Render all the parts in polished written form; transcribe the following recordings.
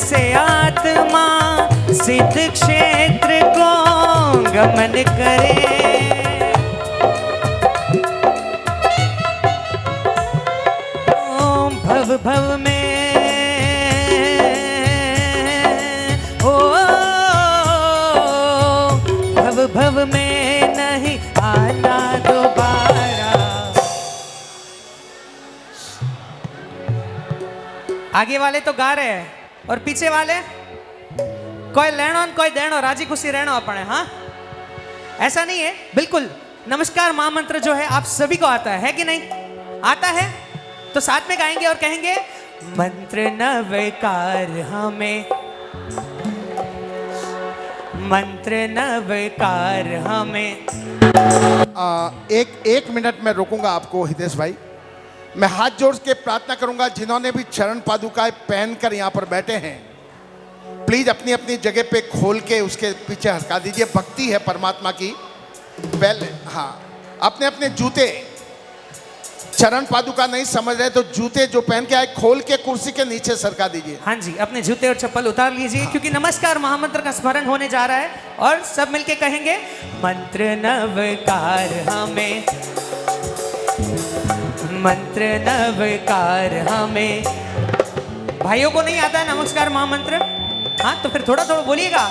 से आत्मा सिद्ध क्षेत्र को गमन करे। भव भव में ओ भव भव में नहीं आना दोबारा। आगे वाले तो गा रहे हैं और पीछे वाले कोई लेनो कोई देनो, राजी खुशी रहना अपने। हाँ, ऐसा नहीं है बिल्कुल। नमस्कार महामंत्र जो है आप सभी को आता है कि नहीं? आता है तो साथ में गाएंगे और कहेंगे मंत्र नवकार हमें, मंत्र नवकार हमें। एक मिनट में रोकूंगा आपको हितेश भाई। मैं हाथ जोड़ के प्रार्थना करूंगा जिन्होंने भी चरण पादुकाएं पहनकर यहाँ पर बैठे हैं, प्लीज अपनी अपनी जगह पे खोल के उसके पीछे हटका दीजिए। भक्ति है परमात्मा की। पहले हाँ, अपने अपने जूते, चरण पादुका नहीं समझ रहे तो जूते जो पहन के आए खोल के कुर्सी के नीचे सरका दीजिए। हाँ जी, अपने जूते और चप्पल उतार लीजिए। हाँ। क्योंकि नमस्कार महामंत्र का स्मरण होने जा रहा है और सब मिलके कहेंगे मंत्र नवकार हमें, मंत्र नवकार हमें। भाइयों को नहीं आता है नमस्कार महामंत्र? हाँ, तो फिर थोड़ा थोड़ा बोलिएगा।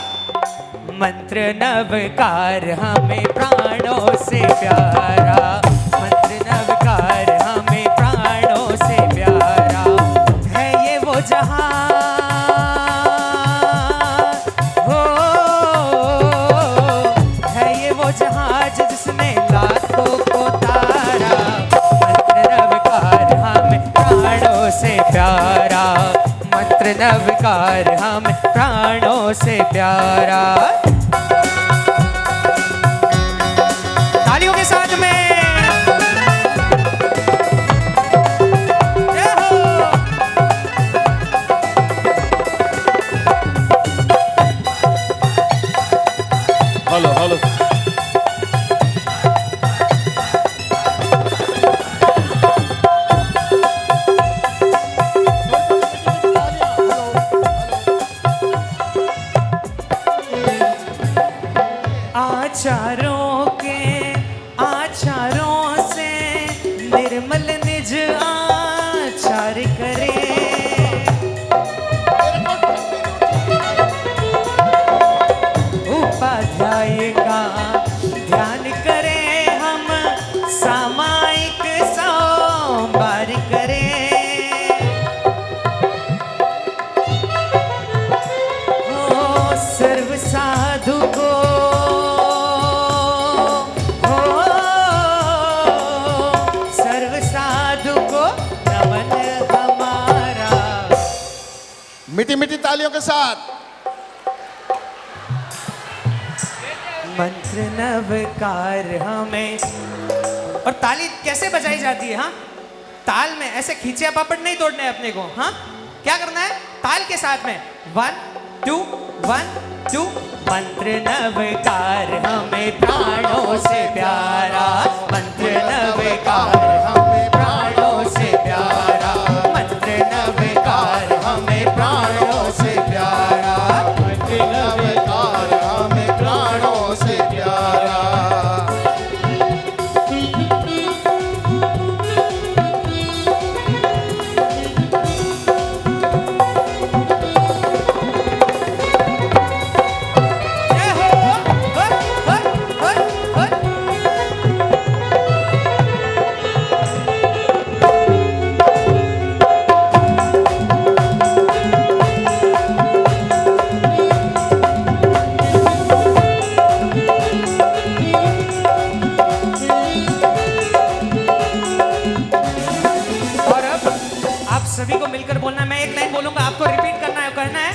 मंत्र नवकार हमें प्राणों से प्यारा, मंत्र नवकार हमें प्राणों से प्यारा। है ये वो जहां हो, है ये वो जहाज जिसमें लाखों को तारा। मंत्र नवकार हमें प्राणों से प्यारा, मंत्र नवकार हमें प्राणों से प्यारा। तालियों के साथ में जय हो। Hello hello. आचारों के आचारों से निर्मल निज आचार करे। उपाध्याय का ध्यान करें हम, सामायिक सोमवार करें। हो सर्व साधु को मीठी मीठी तालियों के साथ मंत्र नवकार हमें। और ताली कैसे बजाई जाती है? हाँ, ताल में ऐसे खींचे पापड़ नहीं तोड़ने हैं अपने को। हाँ, क्या करना है? ताल के साथ में 1 2 1 2। मंत्र नवकार हमें प्राणों से प्यारा, मंत्र नवकार हमें प्राणों से प्यारा, मंत्र नवकार हमें प्राणों से प्यारा, मंत्र नवकार हमें प्राणों से प्यारा। सभी को मिलकर बोलना। मैं एक लाइन बोलूंगा, आपको रिपीट करना है। कहना है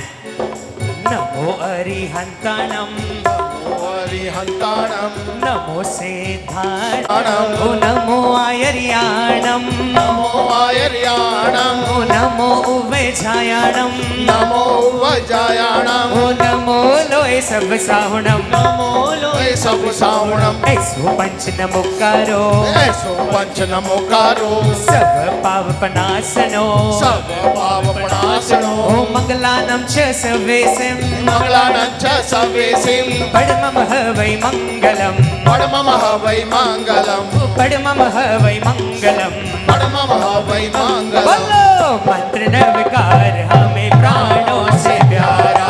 नमो अरिहंताणम, नमो अरिहंताणम, नमो सेधारणम, नमो आयर्याणम, नमो आयर्याणम, नमो उवे वैझायाणं नमो वैजायाणम ओ नमो लोय सब साहुणं नमो लोय सब सावणम ऐसो पंच नमोकारो ऐसो पंच नमोकारो सब पावपनासनो सब पावपणासनो ओ मंगलानं च सवेसिं मंगलानं च सवेसिं पडमम वै मंगलम परममः वै मंगलम पडमम वै मंगलम परममः वै मंगलम बोलो मंत्र नवकार हमें प्राणों से प्यारा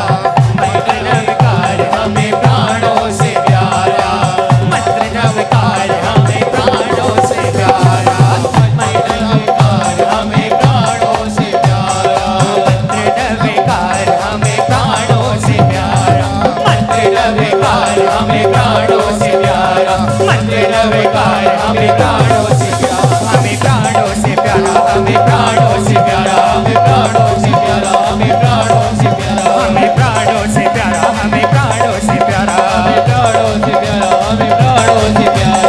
मंत्र नवकार हमें प्राणों से प्यारा मंत्र नवकार हमें प्राणों से प्यारा मंत्र नवकार हमें प्राणों से प्यारा मंत्र नवकार हमें प्राणों से प्यारा मंत्र नवकार हमें प्राणों से प्यारा मंत्र नवकार हमें प्राणों से प्यारा हमें प्राणों से प्यारा हमें प्राणों से प्यारा हमें प्राणों से प्यारा हमें प्राणों से प्यारा हमें प्राणों से प्यारा हमें प्राणों से प्यारा हमें प्राणों से प्यारा हमें प्राणों से प्यारा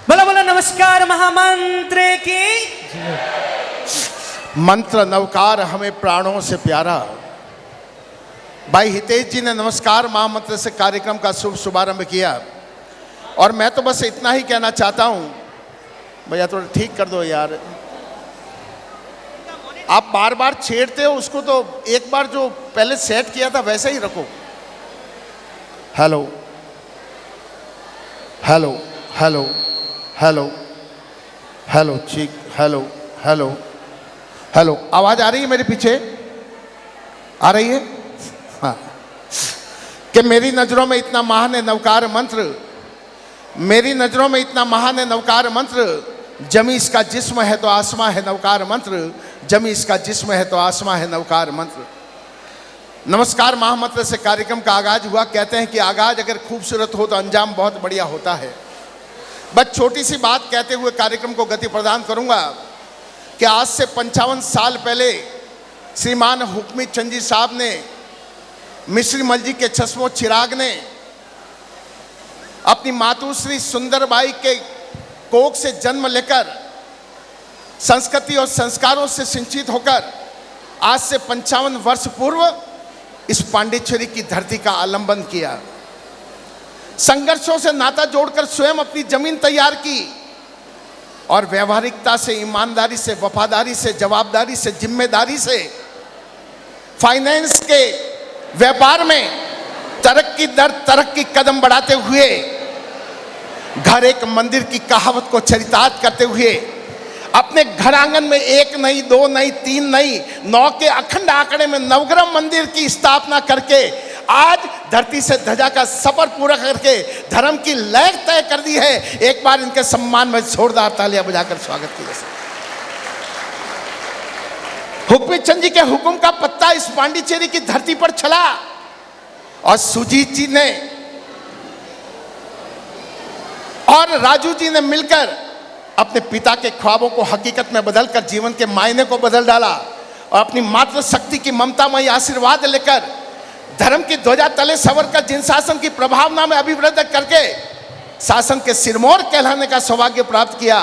बोला बोला नमस्कार महामंत्र की मंत्र नवकार हमें प्राणों से प्यारा। भाई हितेश जी ने नमस्कार महामंत्र से कार्यक्रम का शुभ शुभारंभ किया और मैं तो बस इतना ही कहना चाहता हूं, भैया थोड़ा ठीक कर दो यार, आप बार बार छेड़ते हो उसको, तो एक बार जो पहले सेट किया था वैसे ही रखो। Hello hello hello hello hello ठीक, हेलो हेलो हेलो, आवाज आ रही है मेरे पीछे? आ रही है? हाँ। कि मेरी नजरों में इतना महान है नवकार मंत्र, मेरी नजरों में इतना महान है नवकार मंत्र, जमी इसका जिस्म है तो आसमां है नवकार मंत्र, जमी इसका जिस्म है तो आसमां है नवकार मंत्र। नमस्कार महामंत्र से कार्यक्रम का आगाज हुआ। कहते हैं कि आगाज अगर खूबसूरत हो तो अंजाम बहुत बढ़िया होता है। बस छोटी सी बात कहते हुए कार्यक्रम को गति प्रदान करूंगा कि आज से 55 साल पहले श्रीमान हुक्मी चंद जी साहब ने, मिश्री मल जी के चश्मो चिराग ने अपनी मातुश्री सुंदरबाई के कोख से जन्म लेकर संस्कृति और संस्कारों से सिंचित होकर आज से 55 वर्ष पूर्व इस पांडिचेरी की धरती का आलंबन किया। संघर्षों से नाता जोड़कर स्वयं अपनी जमीन तैयार की और व्यवहारिकता से, ईमानदारी से, वफादारी से, जवाबदारी से, जिम्मेदारी से फाइनेंस के व्यापार में तरक्की दर तरक्की कदम बढ़ाते हुए घर एक मंदिर की कहावत को चरितार्थ करते हुए अपने घर आंगन में 1 नहीं, 2 नहीं, 3 नहीं, 9 के अखंड आंकड़े में नवग्रह मंदिर की स्थापना करके आज धरती से ध्वजा का सफर पूरा करके धर्म की लय तय कर दी है। एक बार इनके सम्मान में जोरदार तालियां बजाकर स्वागत किया। हुक्मी चंद जी के हुक्म का पत्ता इस पांडिचेरी की धरती पर चला और सुजीत जी ने और राजू जी ने मिलकर अपने पिता के ख्वाबों को हकीकत में बदलकर जीवन के मायने को बदल डाला और अपनी मातृशक्ति की ममतामयी आशीर्वाद लेकर धर्म की ध्वजा तले सवर कर जिन शासन की प्रभावना में अभिवृद्ध करके शासन के सिरमौर कहलाने का सौभाग्य प्राप्त किया।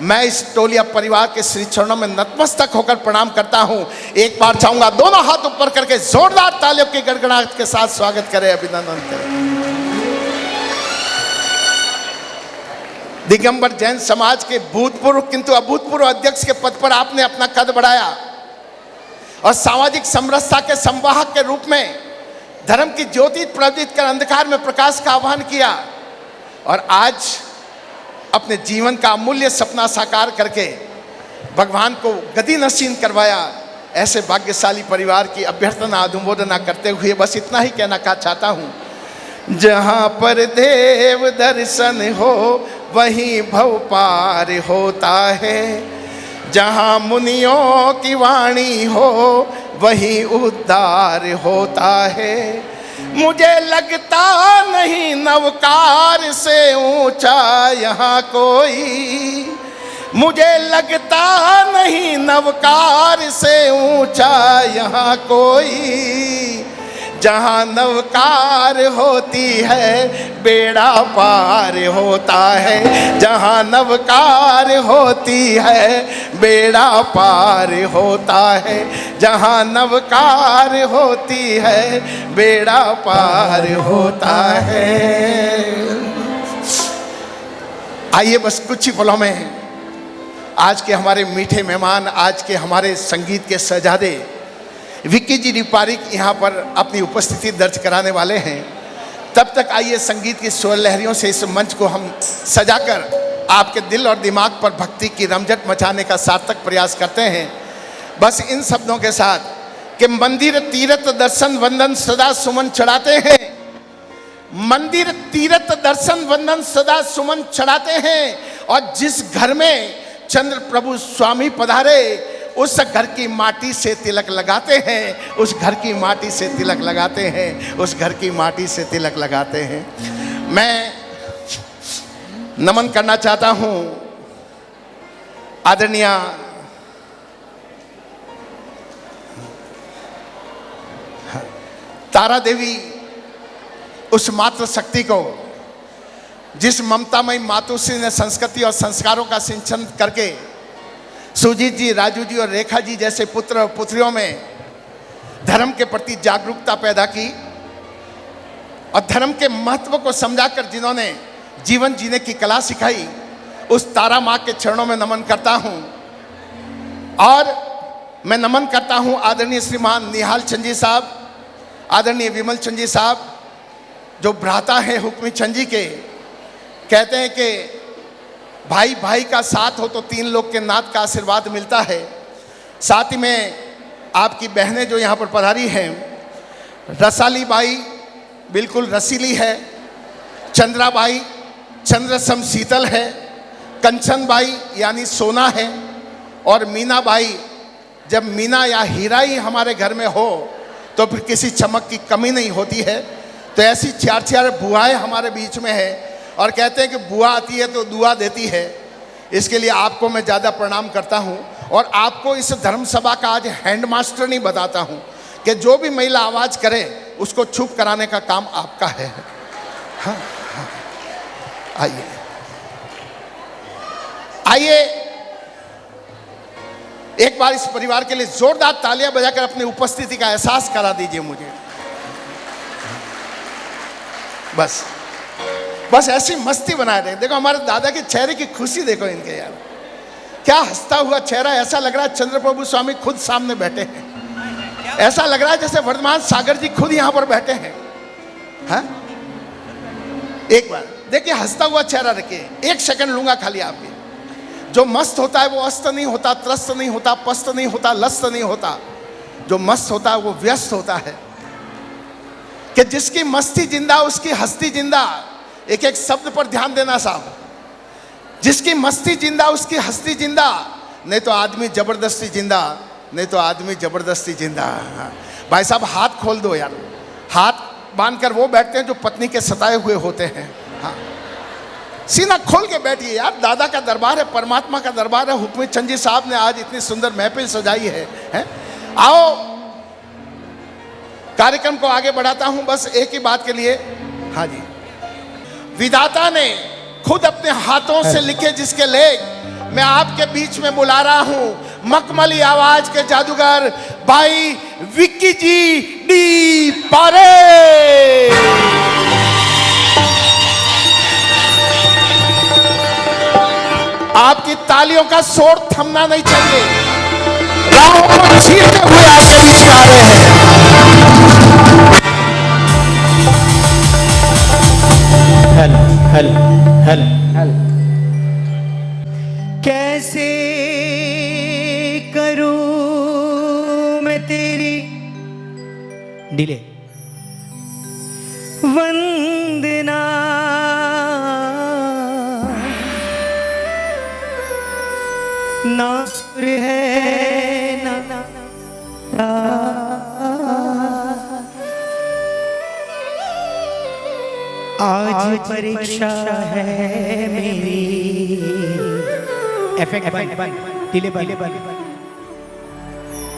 मैं इस टोलिया परिवार के श्री चरणों में नतमस्तक होकर प्रणाम करता हूं। एक बार चाहूंगा दोनों हाथ ऊपर करके जोरदार तालियों की गड़गड़ाहट के साथ स्वागत करें, अभिनंदन करें। दिगंबर जैन समाज के भूतपूर्व किंतु अभूतपूर्व अध्यक्ष के पद पर आपने अपना कद बढ़ाया और सामाजिक समरसता के संवाहक के रूप में धर्म की ज्योति प्रज्वलित कर अंधकार में प्रकाश का आह्वान किया और आज अपने जीवन का अमूल्य सपना साकार करके भगवान को गति नसीन करवाया। ऐसे भाग्यशाली परिवार की अभ्यर्थना अनुमोदना करते हुए बस इतना ही कहना चाहता हूँ, जहाँ पर देव दर्शन हो वहीं भव पार होता है, जहाँ मुनियों की वाणी हो वहीं उद्धार होता है। मुझे लगता नहीं नवकार से ऊंचा यहाँ कोई, मुझे लगता नहीं नवकार से ऊंचा यहाँ कोई, जहाँ नवकार होती है बेड़ा पार होता है, जहाँ नवकार होती है बेड़ा पार होता है, जहाँ नवकार होती है बेड़ा पार होता है। आइए बस कुछ ही पलों में आज के हमारे मीठे मेहमान, आज के हमारे संगीत के शहजादे विक्की जी डी पारिक यहाँ पर अपनी उपस्थिति दर्ज कराने वाले हैं। तब तक आइए संगीत की स्वर लहरियों से इस मंच को हम सजाकर आपके दिल और दिमाग पर भक्ति की रमझट मचाने का सार्थक प्रयास करते हैं। बस इन शब्दों के साथ कि मंदिर तीर्थ दर्शन वंदन सदा सुमन चढ़ाते हैं, मंदिर तीर्थ दर्शन वंदन सदा सुमन चढ़ाते हैं, और जिस घर में चंद्र प्रभु स्वामी पधारे उस घर की माटी से तिलक लगाते हैं, उस घर की माटी से तिलक लगाते हैं, उस घर की माटी से तिलक लगाते हैं। मैं नमन करना चाहता हूं आदरणीय तारा देवी, उस मातृ शक्ति को जिस ममतामयी मातुश्री ने संस्कृति और संस्कारों का सिंचन करके सुजीत जी, राजू जी और रेखा जी जैसे पुत्र और पुत्रियों में धर्म के प्रति जागरूकता पैदा की और धर्म के महत्व को समझाकर जिन्होंने जीवन जीने की कला सिखाई, उस तारा माँ के चरणों में नमन करता हूँ। और मैं नमन करता हूँ आदरणीय श्रीमान निहाल चंद जी साहब, आदरणीय विमल चंद जी साहब, जो भ्राता हैं हुक्मी चंद जी के। कहते हैं कि भाई भाई का साथ हो तो तीन लोग के नाथ का आशीर्वाद मिलता है। साथ ही में आपकी बहनें जो यहाँ पर पधारी हैं, रसाली बाई बिल्कुल रसीली है, चंद्रा बाई चंद्रसम शीतल है, कंचन बाई यानी सोना है, और मीना बाई, जब मीना या हीरा ही हमारे घर में हो तो फिर किसी चमक की कमी नहीं होती है। तो ऐसी चार चार बुआएं हमारे बीच में है, और कहते हैं कि बुआ आती है तो दुआ देती है। इसके लिए आपको मैं ज़्यादा प्रणाम करता हूं, और आपको इस धर्म सभा का आज हैंड मास्टर नहीं बताता हूं कि जो भी महिला आवाज़ करे उसको चुप कराने का काम आपका है। हाँ, हाँ। आइए आइए एक बार इस परिवार के लिए जोरदार तालियां बजाकर अपनी उपस्थिति का एहसास करा दीजिए मुझे। बस ऐसी मस्ती बनाए रहे। देखो हमारे दादा के चेहरे की खुशी देखो इनके, यार क्या हंसता हुआ चेहरा। ऐसा लग रहा है चंद्र प्रभु स्वामी खुद सामने बैठे हैं, ऐसा लग रहा है जैसे वर्धमान सागर जी खुद यहां पर बैठे हैं। हाँ? एक बार देखिए हंसता हुआ चेहरा रखिए, एक सेकंड लूंगा खाली आपके। जो मस्त होता है वो अस्त नहीं होता, त्रस्त नहीं होता, पस्त नहीं होता, लस्त नहीं होता। जो मस्त होता है वो व्यस्त होता है, कि जिसकी मस्ती जिंदा उसकी हस्ती जिंदा। एक एक शब्द पर ध्यान देना साहब, जिसकी मस्ती जिंदा उसकी हस्ती जिंदा, नहीं तो आदमी जबरदस्ती जिंदा, नहीं तो आदमी जबरदस्ती जिंदा। भाई साहब हाथ खोल दो यार, हाथ बांधकर वो बैठते हैं जो पत्नी के सताए हुए होते हैं। हाँ, सीना खोल के बैठिए यार, दादा का दरबार है, परमात्मा का दरबार है। हुक्मी चंद जी साहब ने आज इतनी सुंदर महफिल सजाई है? आओ कार्यक्रम को आगे बढ़ाता हूं बस एक ही बात के लिए। हाँ जी, विधाता ने खुद अपने हाथों से लिखे जिसके लेख मैं आपके बीच में बुला रहा हूं, मखमली आवाज के जादूगर भाई विक्की जी डी पारिक। आपकी तालियों का शोर थमना नहीं चाहिए, राहों को चीरते हुए आपके बीच में आ रहे हैं। हल कैसे करूं मैं तेरी डिले वंदना, ना सुर है ना आज परीक्षा है मेरी। इफेक्ट बन डिले बन।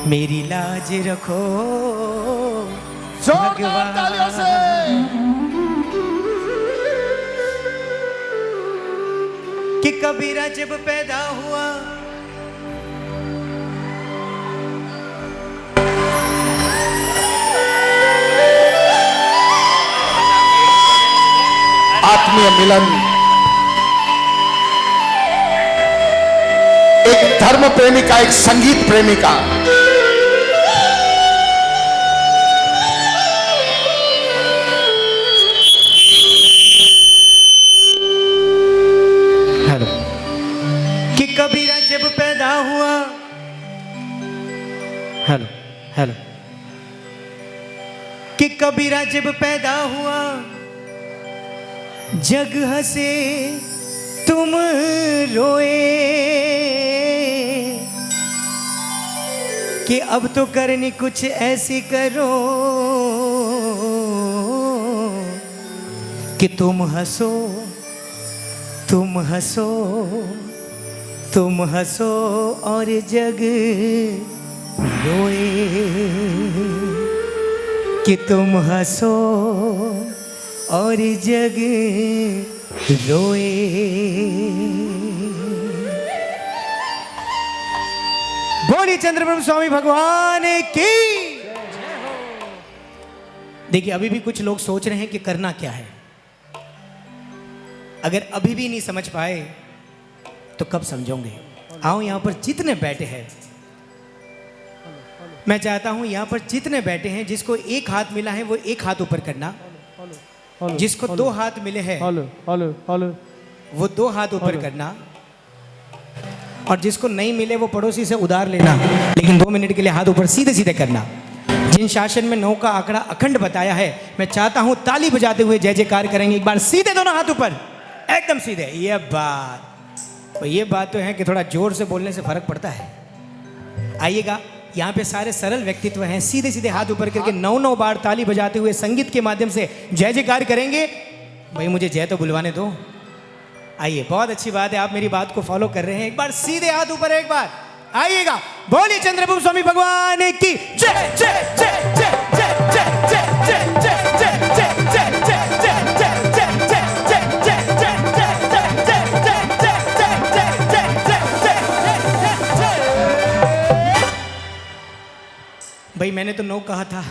मेरी लाज रखो जोरदार तालियों से। कि कबीरा जब पैदा हुआ आत्मीय मिलन, एक धर्म प्रेमिका, एक संगीत प्रेमिका, हेलो। कि कबीरा जब पैदा हुआ, हेलो हेलो। कि कबीरा जब पैदा हुआ, जग हंसे तुम रोए, कि अब तो करनी कुछ ऐसी करो कि तुम हंसो, तुम हंसो, तुम हंसो और जग रोए, कि तुम हंसो और जग रोए। बोलिए चंद्रप्रभु स्वामी भगवान की। देखिए, अभी भी कुछ लोग सोच रहे हैं कि करना क्या है। अगर अभी भी नहीं समझ पाए तो कब समझोगे। आओ, यहां पर जितने बैठे हैं, मैं चाहता हूं यहां पर जितने बैठे हैं, जिसको एक हाथ मिला है वो एक हाथ ऊपर करना, जिसको दो हाथ मिले हैं वो दो हाथ ऊपर करना, और जिसको नहीं मिले वो पड़ोसी से उधार लेना, लेकिन 2 मिनट के लिए हाथ ऊपर सीधे सीधे करना। जिन शासन में 9 का आंकड़ा अखंड बताया है, मैं चाहता हूं ताली बजाते हुए जय जयकार करेंगे। एक बार सीधे दोनों हाथ ऊपर, एकदम सीधे। ये बात तो है कि थोड़ा जोर से बोलने से फर्क पड़ता है। आइएगा, यहाँ पे सारे सरल व्यक्तित्व हैं, सीधे सीधे हाथ ऊपर करके 9 बार ताली बजाते हुए संगीत के माध्यम से जय जयकार करेंगे। भाई मुझे जय तो बुलवाने दो। आइए, बहुत अच्छी बात है, आप मेरी बात को फॉलो कर रहे हैं। एक बार सीधे हाथ ऊपर, एक बार आइएगा। बोलिए चंद्रप्रभु स्वामी भगवान की जय जय जय जय जय जय जय जय जय जय भाई, मैंने तो 9 कहा था,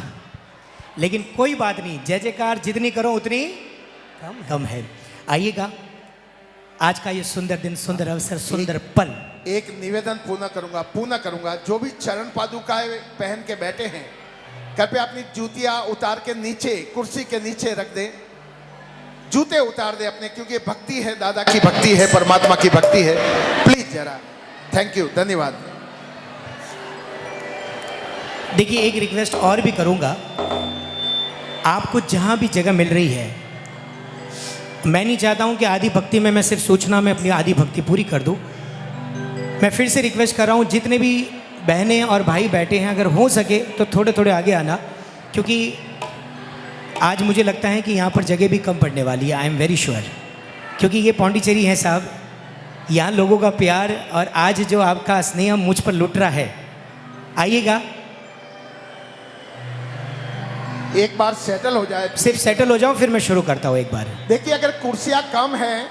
लेकिन कोई बात नहीं, जय जयकार जितनी करो उतनी कम है। आइएगा, आज का ये सुंदर दिन, सुंदर अवसर, सुंदर पल। एक निवेदन पूर्ण करूंगा। जो भी चरण पादुकाएं पहन के बैठे हैं, कृपया अपनी जूतियां उतार के नीचे, कुर्सी के नीचे रख दें। जूते उतार दे अपने, क्योंकि भक्ति है, दादा की भक्ति है, परमात्मा की भक्ति है। प्लीज जरा, थैंक यू, धन्यवाद। देखिए, एक रिक्वेस्ट और भी करूंगा, आपको जहां भी जगह मिल रही है, मैं नहीं चाहता हूं कि आदि भक्ति में मैं सिर्फ सूचना में अपनी आदि भक्ति पूरी कर दूं। मैं फिर से रिक्वेस्ट कर रहा हूं, जितने भी बहनें और भाई बैठे हैं, अगर हो सके तो थोड़े थोड़े आगे आना, क्योंकि आज मुझे लगता है कि यहाँ पर जगह भी कम पड़ने वाली है। आई एम वेरी श्योर, क्योंकि ये पौंडीचेरी है साहब, यहाँ लोगों का प्यार और आज जो आपका स्नेह मुझ पर लुट रहा है। आइएगा, एक बार सेटल हो जाए, सिर्फ सेटल हो जाओ, फिर मैं शुरू करता हूँ एक बार। देखिए, अगर कुर्सियां कम हैं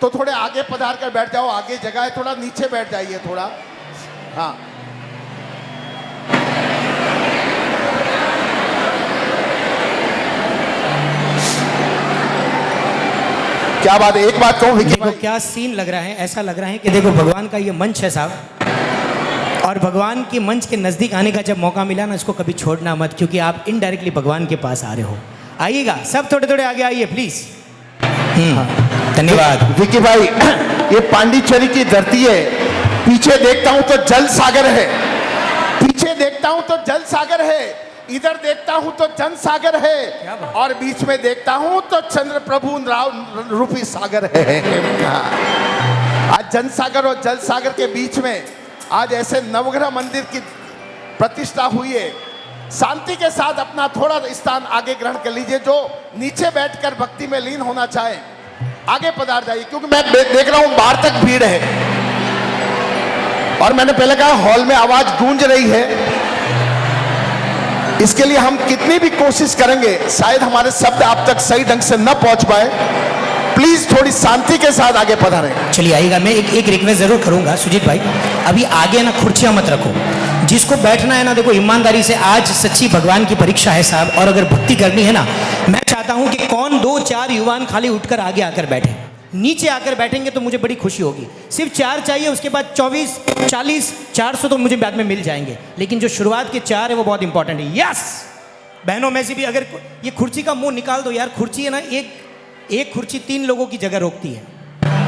तो थोड़े आगे पधार कर बैठ जाओ, आगे जगह है, थोड़ा नीचे बैठ जाइए थोड़ा। हाँ, क्या बात है। एक बात कहूँ विकी देखो भाई, क्या सीन लग रहा है, ऐसा लग रहा है कि देखो भगवान का ये मंच है साहब, और भगवान के मंच के नज़दीक आने का जब मौका मिला ना, इसको कभी छोड़ना मत, क्योंकि आप इनडायरेक्टली भगवान के पास आ रहे हो। आइएगा, सब थोड़े थोड़े आगे आइए प्लीज। धन्यवाद। विकी भाई, ये पांडिचेरी की धरती है। पीछे देखता हूं तो जल सागर है, पीछे देखता हूं तो जल सागर है, इधर देखता हूं तो जन सागर है, और बीच में देखता हूं तो चंद्र प्रभु राव रूपी सागर है। आज जन सागर और जल सागर के बीच में आज ऐसे नवग्रह मंदिर की प्रतिष्ठा हुई है। शांति के साथ अपना थोड़ा स्थान आगे ग्रहण कर लीजिए। जो नीचे बैठकर भक्ति में लीन होना चाहे, आगे पधार जाइए, क्योंकि मैं देख रहा हूं बाहर तक भीड़ है, और मैंने पहले कहा हॉल में आवाज गूंज रही है। इसके लिए हम कितनी भी कोशिश करेंगे, शायद हमारे शब्द आप तक सही ढंग से न पहुंच पाए। प्लीज थोड़ी शांति के साथ आगे पधारें। चलिए आइएगा। मैं एक रिक्वेस्ट जरूर करूंगा सुजीत भाई, अभी आगे ना खुर्चियां मत रखो, जिसको बैठना है ना देखो ईमानदारी से, आज सच्ची भगवान की परीक्षा है साहब, और अगर भक्ति करनी है ना, मैं चाहता हूं कि कौन 2-4 युवान खाली उठकर आगे आकर बैठे, नीचे आकर बैठेंगे तो मुझे बड़ी खुशी होगी। सिर्फ 4 चाहिए, उसके बाद 24, 40, 400 तो मुझे बाद में मिल जाएंगे, लेकिन जो शुरुआत के 4 है वो बहुत इंपॉर्टेंट है। यस बहनों में से भी अगर ये कुर्सी का मुंह निकाल दो यार, कुर्सी है ना, एक कुर्सी 3 लोगों की जगह रोकती है।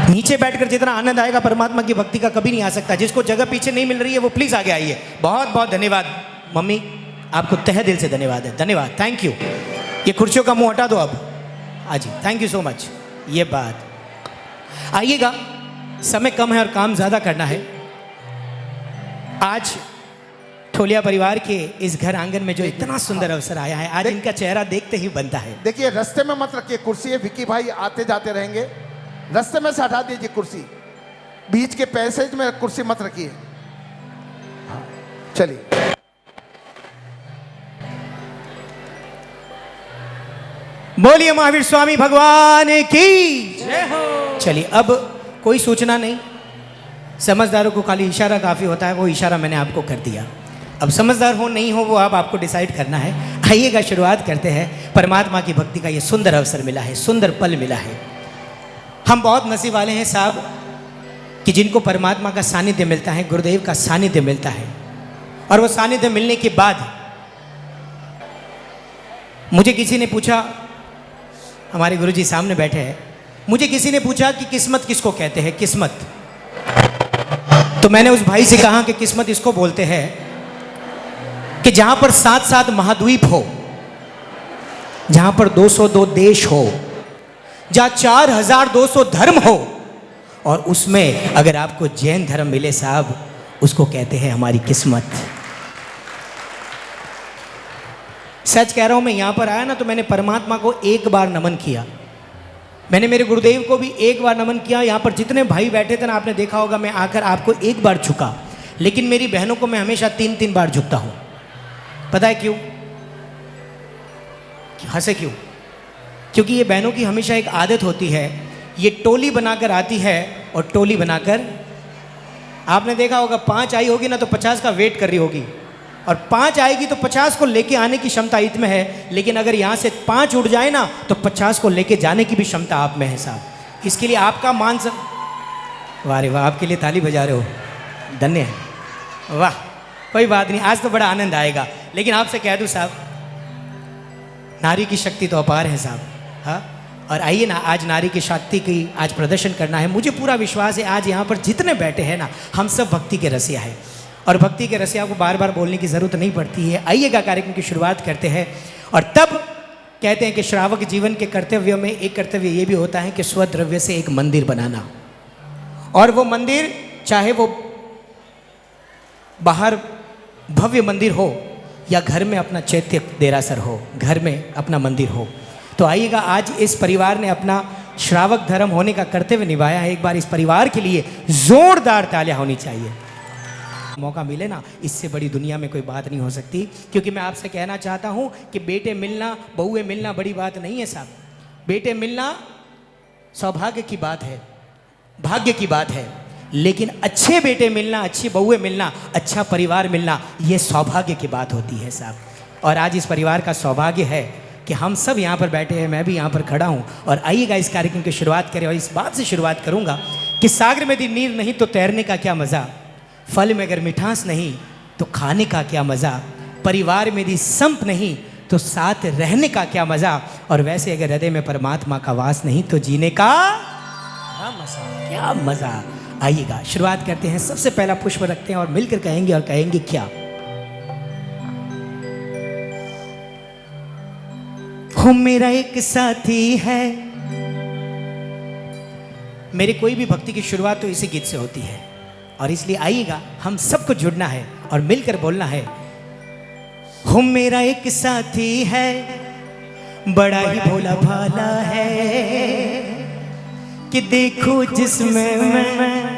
नीचे बैठकर जितना आनंद आएगा परमात्मा की भक्ति का कभी नहीं आ सकता। जिसको जगह पीछे नहीं मिल रही है वो प्लीज आगे आइए। बहुत बहुत धन्यवाद मम्मी, आपको तहे दिल से धन्यवाद है, धन्यवाद, थैंक यू। ये कुर्सियों का मुंह हटा दो अब। हाँ जी, थैंक यू सो मच। ये बात आइएगा, समय कम है और काम ज्यादा करना है। आज ठोलिया परिवार के इस घर आंगन में जो इतना सुंदर अवसर आया है, आज इनका चेहरा देखते ही बनता है। देखिए रास्ते में मत रखिए कुर्सी, है विक्की भाई आते जाते रहेंगे, रास्ते में से हटा दीजिए कुर्सी, बीच के पैसेज में कुर्सी मत रखिए। हाँ, चलिए। बोलिए महावीर स्वामी भगवान की जय हो। चलिए अब कोई सूचना नहीं, समझदारों को खाली इशारा काफी होता है, वो इशारा मैंने आपको कर दिया। अब समझदार हो नहीं हो वो अब आपको डिसाइड करना है। आइएगा शुरुआत करते हैं। परमात्मा की भक्ति का ये सुंदर अवसर मिला है, सुंदर पल मिला है। हम बहुत नसीब वाले हैं साहब कि जिनको परमात्मा का सानिध्य मिलता है, गुरुदेव का सानिध्य मिलता है, और वो सानिध्य मिलने के बाद मुझे किसी ने पूछा, हमारे गुरुजी सामने बैठे हैं, मुझे किसी ने पूछा कि किस्मत किसको कहते हैं, किस्मत। तो मैंने उस भाई से कहा कि किस्मत इसको बोलते हैं कि जहां पर 7-7 महाद्वीप हो, जहां पर 202 देश हो, जहां 4200 धर्म हो, और उसमें अगर आपको जैन धर्म मिले साहब, उसको कहते हैं हमारी किस्मत। सच कह रहा हूं, मैं यहां पर आया ना तो मैंने परमात्मा को एक बार नमन किया, मैंने मेरे गुरुदेव को भी एक बार नमन किया। यहां पर जितने भाई बैठे थे ना, आपने देखा होगा मैं आकर आपको एक बार झुका, लेकिन मेरी बहनों को मैं हमेशा 3-3 बार झुकता हूं। पता है क्यों? हंसे क्यों? क्योंकि ये बहनों की हमेशा एक आदत होती है, ये टोली बनाकर आती है और टोली बनाकर, आपने देखा होगा 5 आई होगी ना तो 50 का वेट कर रही होगी, और 5 आएगी तो 50 को लेके आने की क्षमता इत में है, लेकिन अगर यहाँ से 5 उड़ जाए ना तो 50 को लेके जाने की भी क्षमता आप में है साहब। इसके लिए आपका मान वाह रे वाह, आपके लिए ताली बजा रहे हो, धन्य है, वाह। कोई बात नहीं, आज तो बड़ा आनंद आएगा। लेकिन आपसे कह दूं साहब, नारी की शक्ति तो अपार है साहब। हाँ, और आइए ना, आज नारी की शक्ति की आज प्रदर्शन करना है। मुझे पूरा विश्वास है आज यहाँ पर जितने बैठे हैं ना, हम सब भक्ति के रसिया है, और भक्ति के रसिया को बार बार बोलने की ज़रूरत नहीं पड़ती है। आइएगा, कार्यक्रम की शुरुआत करते हैं। और तब कहते हैं कि श्रावक जीवन के कर्तव्यों में एक कर्तव्य ये भी होता है कि स्वद्रव्य से एक मंदिर बनाना, और वो मंदिर चाहे वो बाहर भव्य मंदिर हो या घर में अपना चैत्य देरासर हो, घर में अपना मंदिर हो। तो आइएगा, आज इस परिवार ने अपना श्रावक धर्म होने का कर्तव्य निभाया है। एक बार इस परिवार के लिए जोरदार तालियां होनी चाहिए। मौका मिले ना, इससे बड़ी दुनिया में कोई बात नहीं हो सकती। क्योंकि मैं आपसे कहना चाहता हूं कि बेटे मिलना, बहुएं मिलना बड़ी बात नहीं है साहब। बेटे मिलना सौभाग्य की बात है, भाग्य की बात है, लेकिन अच्छे बेटे मिलना, अच्छी बहुएं मिलना, अच्छा परिवार मिलना, ये सौभाग्य की बात होती है साहब। और आज इस परिवार का सौभाग्य है कि हम सब यहाँ पर बैठे हैं, मैं भी यहाँ पर खड़ा हूँ। और आइएगा, इस कार्यक्रम की शुरुआत करें। और इस बात से शुरुआत करूँगा कि सागर में यदि नीर नहीं तो तैरने का क्या मज़ा, फल में अगर मिठास नहीं तो खाने का क्या मज़ा, परिवार में यदि संप नहीं तो साथ रहने का क्या मज़ा, और वैसे अगर हृदय में परमात्मा का वास नहीं तो जीने का क्या मज़ा, क्या मज़ा। आइएगा, शुरुआत करते हैं। सबसे पहला पुष्प रखते हैं और मिलकर कहेंगे, और कहेंगे क्या, हो मेरा एक साथी है। मेरी कोई भी भक्ति की शुरुआत तो इसी गीत से होती है, और इसलिए आइएगा, हम सबको जुड़ना है और मिलकर बोलना है, हो मेरा एक साथी है, बड़ा ही भोला भाला है, कि देखो जिसमें मैं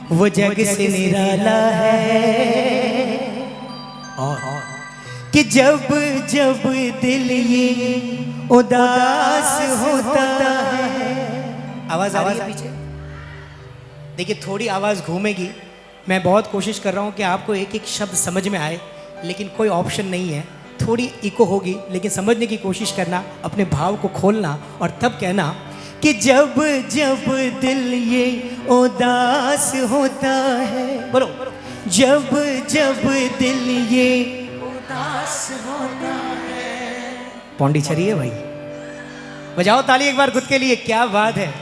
वो जग से निराला है। और कि जब जब दिल ये उदास होता है। आवाज आ रही है पीछे? देखिए थोड़ी आवाज घूमेगी। मैं बहुत कोशिश कर रहा हूं कि आपको एक एक शब्द समझ में आए, लेकिन कोई ऑप्शन नहीं है। थोड़ी इको होगी, लेकिन समझने की कोशिश करना, अपने भाव को खोलना और तब कहना कि जब जब दिल ये उदास होता है। बोलो, जब जब दिल ये उदास होता है। पौंडीचेरी है भाई, बजाओ ताली एक बार खुद के लिए। क्या बात है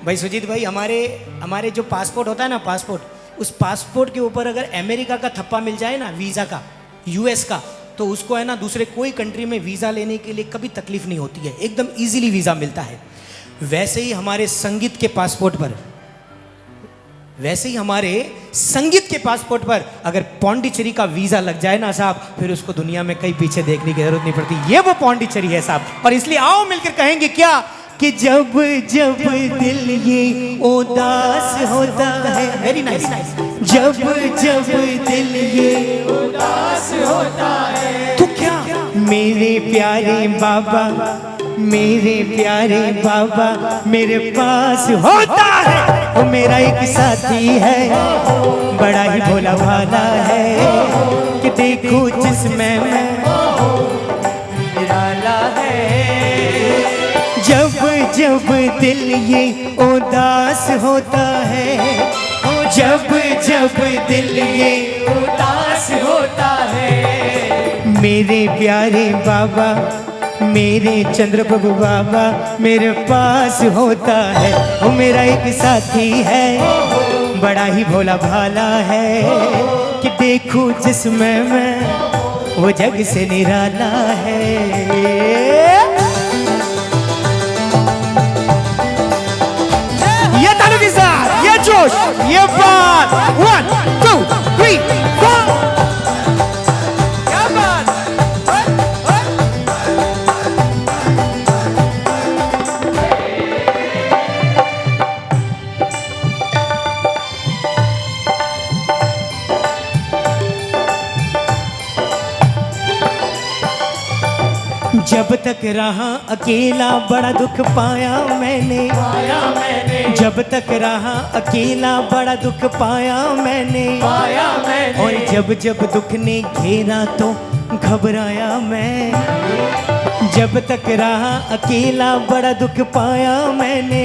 भाई। सुजीत भाई, हमारे जो पासपोर्ट होता है ना, पासपोर्ट, उस पासपोर्ट के ऊपर अगर अमेरिका का थप्पा मिल जाए ना, वीज़ा का, यूएस का, तो उसको है ना दूसरे कोई कंट्री में वीज़ा लेने के लिए कभी तकलीफ नहीं होती है, एकदम इजीली वीज़ा मिलता है। वैसे ही हमारे संगीत के पासपोर्ट पर, वैसे ही हमारे संगीत के पासपोर्ट पर अगर पौंडीचेरी का वीज़ा लग जाए ना साहब, फिर उसको दुनिया में कहीं पीछे देखने की जरूरत नहीं पड़ती। ये वो पौंडीचेरी है साहब। और इसलिए आओ मिलकर कहेंगे क्या कि जब जब दिल ये उदास होता है। Very nice. जब जब दिल ये उदास होता है तो क्या मेरे प्यारे बाबा, मेरे प्यारे बाबा मेरे पास होता है। वो मेरा एक साथी है, बड़ा ही भोला भाला है, कि देखो जिसमें मैं निराला है। जब जब दिल ये उदास होता है, जब जब दिल ये उदास होता है, मेरे प्यारे बाबा, मेरे चंद्र प्रभु बाबा मेरे पास होता है। वो मेरा एक साथी है, बड़ा ही भोला भाला है, कि देखो जिसमें मैं वो जग से निराला है। ये तालू के साथ, ये जोश, ये बात। 1 2 3 4। क्या बात। जब तक रहा अकेला बड़ा दुख पाया मैंने, जब तक रहा अकेला बड़ा दुख पाया मैंने, और जब जब दुख ने घेरा तो घबराया मैं। जब तक रहा अकेला बड़ा दुख पाया मैंने,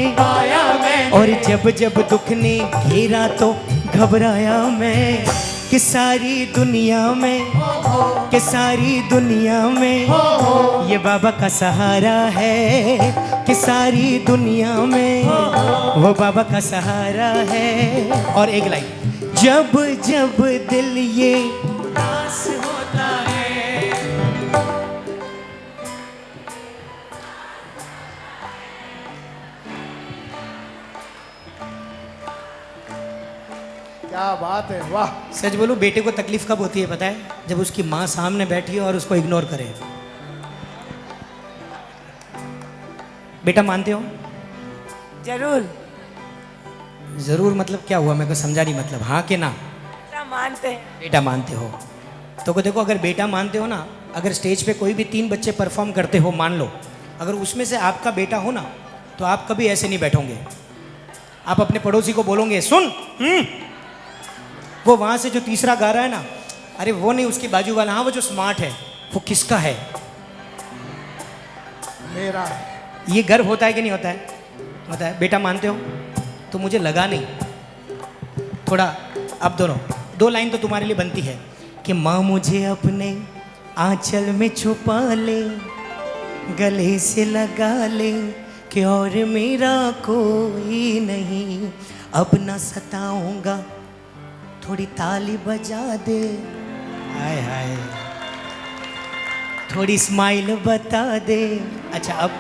और जब जब दुख ने घेरा तो घबराया मैं। कि सारी दुनिया में, कि सारी दुनिया में ये बाबा का सहारा है, कि सारी दुनिया में वो बाबा का सहारा है। और एक लाइन, जब जब दिल ये उदास होता है। क्या बात है, वाह। सच बोलूं, बेटे को तकलीफ कब होती है पता है? जब उसकी माँ सामने बैठी है और उसको इग्नोर करे। बेटा मानते हो? जरूर। जरूर मतलब क्या हुआ? मेरे को समझा नहीं। मतलब हाँ कि ना? मानते हैं। बेटा मानते हो तो देखो, अगर बेटा मानते हो ना, अगर स्टेज पे कोई भी 3 बच्चे परफॉर्म करते हो, मान लो, अगर उसमें से आपका बेटा हो ना, तो आप कभी ऐसे नहीं बैठोगे। आप अपने पड़ोसी को बोलोगे, सुन, वो वहां से जो तीसरा गा रहा है ना, अरे वो नहीं, उसकी बाजू वाला, हाँ वो जो स्मार्ट है, वो किसका है? मेरा। ये गर्व होता है कि नहीं होता है? होता है। बेटा मानते हो? तो मुझे लगा नहीं, थोड़ा अब दोनों 2 लाइन तो तुम्हारे लिए बनती है कि माँ मुझे अपने आंचल में छुपा ले, गले से लगा ले, कि और मेरा कोई नहीं, अब न सताऊंगा, थोड़ी ताली बजा दे, हाय हाय, थोड़ी स्माइल बता दे। अच्छा अब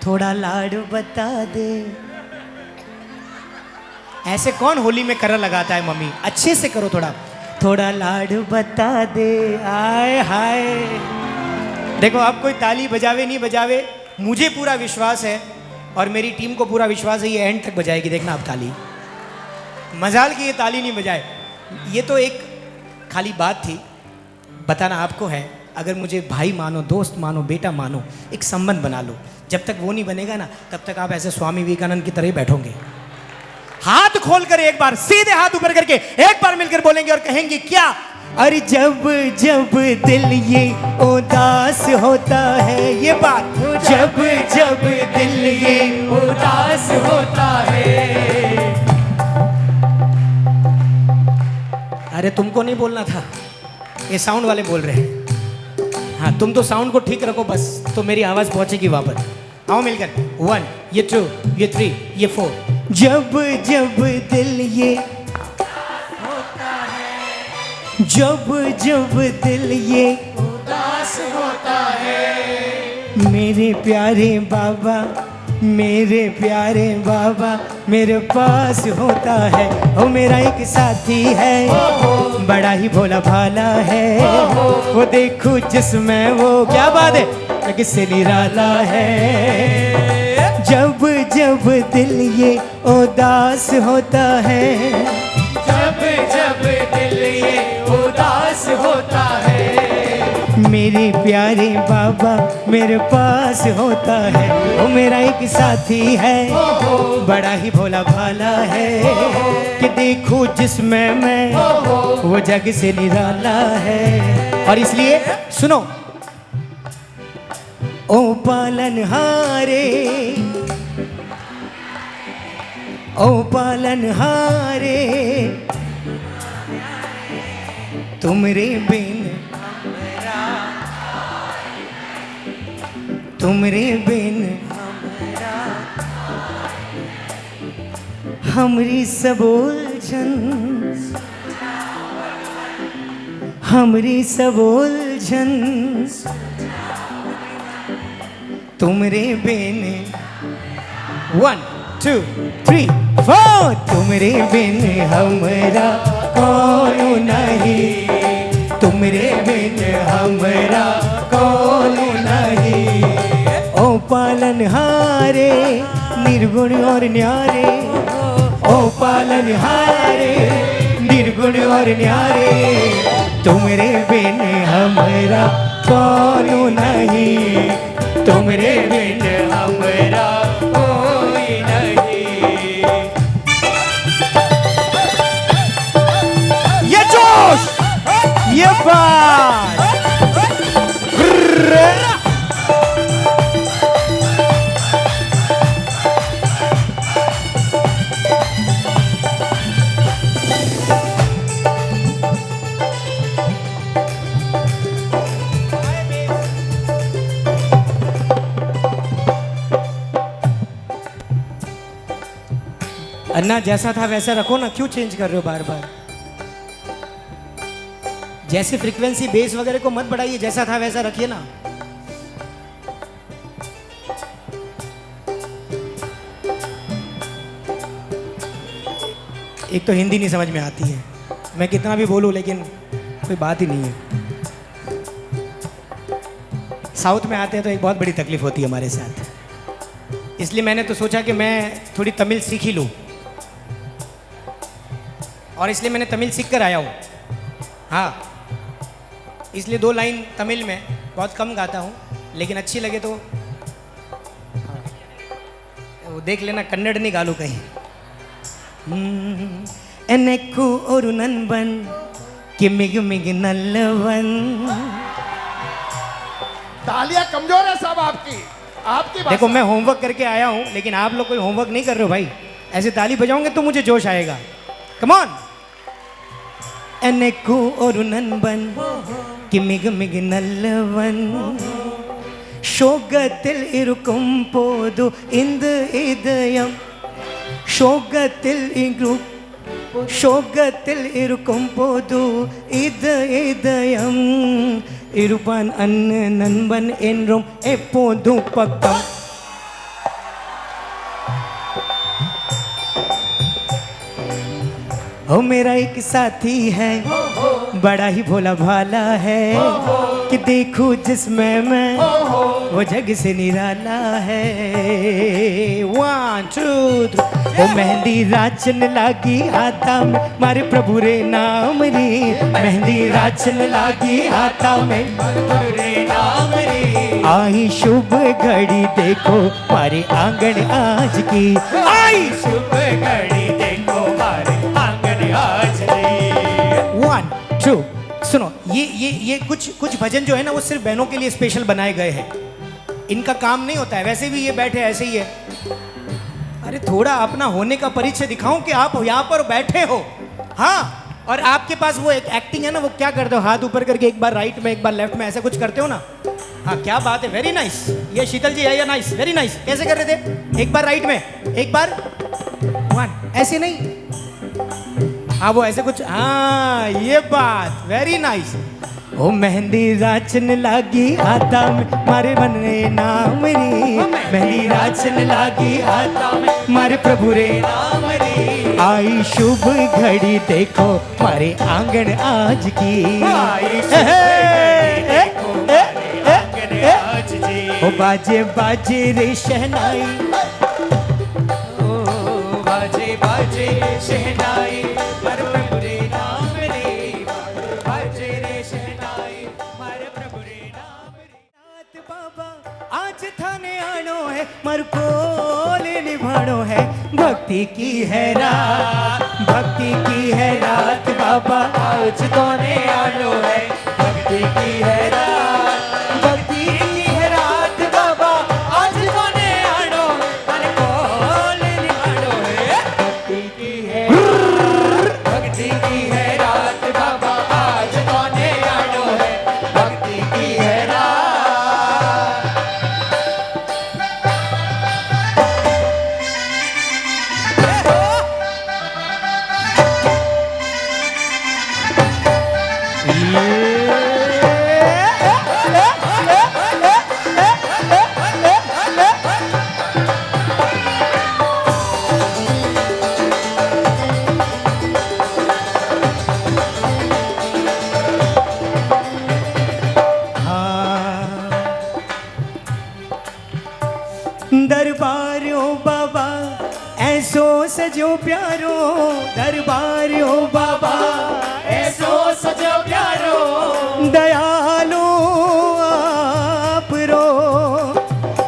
थोड़ा लाड बता दे। ऐसे कौन होली में कलर लगाता है मम्मी? अच्छे से करो, थोड़ा थोड़ा लाड बता दे, आय हाय। देखो अब कोई ताली बजावे नहीं बजावे, मुझे पूरा विश्वास है और मेरी टीम को पूरा विश्वास है, ये एंड तक बजाएगी। देखना आप ताली, मजाल की ये ताली नहीं बजाए। ये तो एक खाली बात थी, बताना आपको है। अगर मुझे भाई मानो, दोस्त मानो, बेटा मानो, एक संबंध बना लो। जब तक वो नहीं बनेगा ना, तब तक आप ऐसे स्वामी विवेकानंद की तरह ही बैठोगे। हाथ खोल कर एक बार, सीधे हाथ ऊपर करके एक बार मिलकर बोलेंगे और कहेंगे क्या? अरे जब जब दिल ये उदास होता है, ये बात, जब जब दिल ये उदास होता है। अरे तुमको नहीं बोलना था, ये साउंड वाले बोल रहे हैं। हाँ, तुम तो साउंड को ठीक रखो बस, तो मेरी आवाज पहुंचेगी वहां पर। आओ मिलकर, 1, ये 2, ये 3, ये 4। जब जब दिल ये होता है, जब जब दिल ये उदास होता है, मेरे प्यारे बाबा, मेरे प्यारे बाबा मेरे पास होता है। वो मेरा एक साथी है, बड़ा ही भोला भाला है। वो देखो जिसमें वो, क्या बात है, किससे निराला है। जब जब दिल ये उदास होता है, जब जब दिल ये उदास होता है, मेरे प्यारे बाबा मेरे पास होता है। वो मेरा एक साथी है, बड़ा ही भोला भाला है। कि देखो जिसमें मैं, वो जग से निराला है। और इसलिए सुनो, ओ पालनहारे, ओ पालनहारे, तुमरे बिन, तुमरे बिन हमरी सब उलझन, हमरी सब उलझन, तुमरे बिन, 1, 2, 3, 4। तुमरे बिन हमरा कौन नहीं, तुमरे बिन हमरा कौन नहीं। ओ पालनहारे, निर्गुण और न्यारे, ओ पालनहारे, निर्गुण और न्यारे, तुमरे बिन हमरा कौन नहीं, तुमरे बिन हमरा कोई नहीं। ये जोश, ये बात, अन्ना जैसा था वैसा रखो ना, क्यों चेंज कर रहे हो बार बार? जैसे फ्रीक्वेंसी बेस वगैरह को मत बढ़ाइए, जैसा था वैसा रखिए ना। एक तो हिंदी नहीं समझ में आती है, मैं कितना भी बोलूं लेकिन कोई बात ही नहीं है। साउथ में आते हैं तो एक बहुत बड़ी तकलीफ होती है हमारे साथ, इसलिए मैंने तो सोचा कि मैं थोड़ी तमिल सीख ही लूं, और इसलिए मैंने तमिल सीख कर आया हूँ। हाँ, इसलिए 2 लाइन तमिल में बहुत कम गाता हूँ, लेकिन अच्छी लगे तो वो देख लेना, कन्नड़ नहीं गालू कहीं। एनेक्कू ओरु नंबन कि मिग मिग नल्लवन। तालियां कमजोर है सब आपकी, आपकी देखो मैं होमवर्क करके आया हूँ, लेकिन आप लोग कोई होमवर्क नहीं कर रहे हो भाई। ऐसे ताली बजाओगे तो मुझे जोश आएगा। Come on. एनेक्कू ओरु नंबन कि मिग मिग नल्लवन, शोगतिल इरुकुम पोदु इंद इदयम, शोगतिल इरुकुम पोदु इद इदयम, इरुपन अन्न नंबन एनरुम एपोदु पक्कम। ओ मेरा एक साथी है, बड़ा ही भोला भाला है। कि देखूं जिसमें मैं, वो जग से निराला है। 1 2 3 ओ मेहंदी राचन लागी हाथा में मारे प्रभु रे नाम री। मेहंदी राचन लागी हाथा में मारे प्रभु रे नाम री। आई शुभ घड़ी देखो मारे आंगन आज की। आई शुभ घड़ी देखो मारे आंगन आज की। 1 2 सुनो, ये कुछ भजन जो है ना वो सिर्फ बहनों के लिए स्पेशल बनाए गए हैं। इनका काम नहीं होता है, वैसे भी ये बैठे ऐसे ही है। अरे थोड़ा अपना होने का परिचय दिखाऊं कि आप यहाँ पर बैठे हो। हाँ, और आपके पास वो एक एक्टिंग है ना, वो क्या करते हो, हाथ ऊपर करके एक बार राइट में एक बार लेफ्ट में ऐसा कुछ करते हो ना। हाँ क्या बात है, वेरी नाइस। ये शीतल जी है या नाइस, वेरी नाइस। कैसे कर रहे थे, एक बार राइट में एक बार 1 ऐसे नहीं, हाँ वो ऐसे कुछ, हाँ ये बात, वेरी नाइस। ओ मेहंदी राचन लागी हाथा में मारे मन रे नाम री। मेहंदी राचन लागी हाथा में मारे प्रभु रे नाम री। आई शुभ घड़ी देखो मारे आंगन आज की। आई शुभ घड़ी देखो मारे आंगन आज की। ओ बाजे बाजे रे शहनाई, ओ बाजे बाजे रे शहनाई मारे प्रभु रे नाम रे। बाजे रे शहनाई मारे प्रभु रे नाम रे। रात बाबा आज थाने आनो है, मर कोल निभानो है। भक्ति की है रात, भक्ति की है रात बाबा आज थाने आनो है। भक्ति की है रात, भक्ति की है रात बाबा आज थाने आनो है। मर कोल निभानो है। भक्ति की है, भक्ति की है रात बाबा आज थाने आनो है। भक्ति की है रात। दरबारो बाबा ऐसो सजो प्यारो। दरबारो बाबा ऐसो सजो प्यारो। दयालो आप रो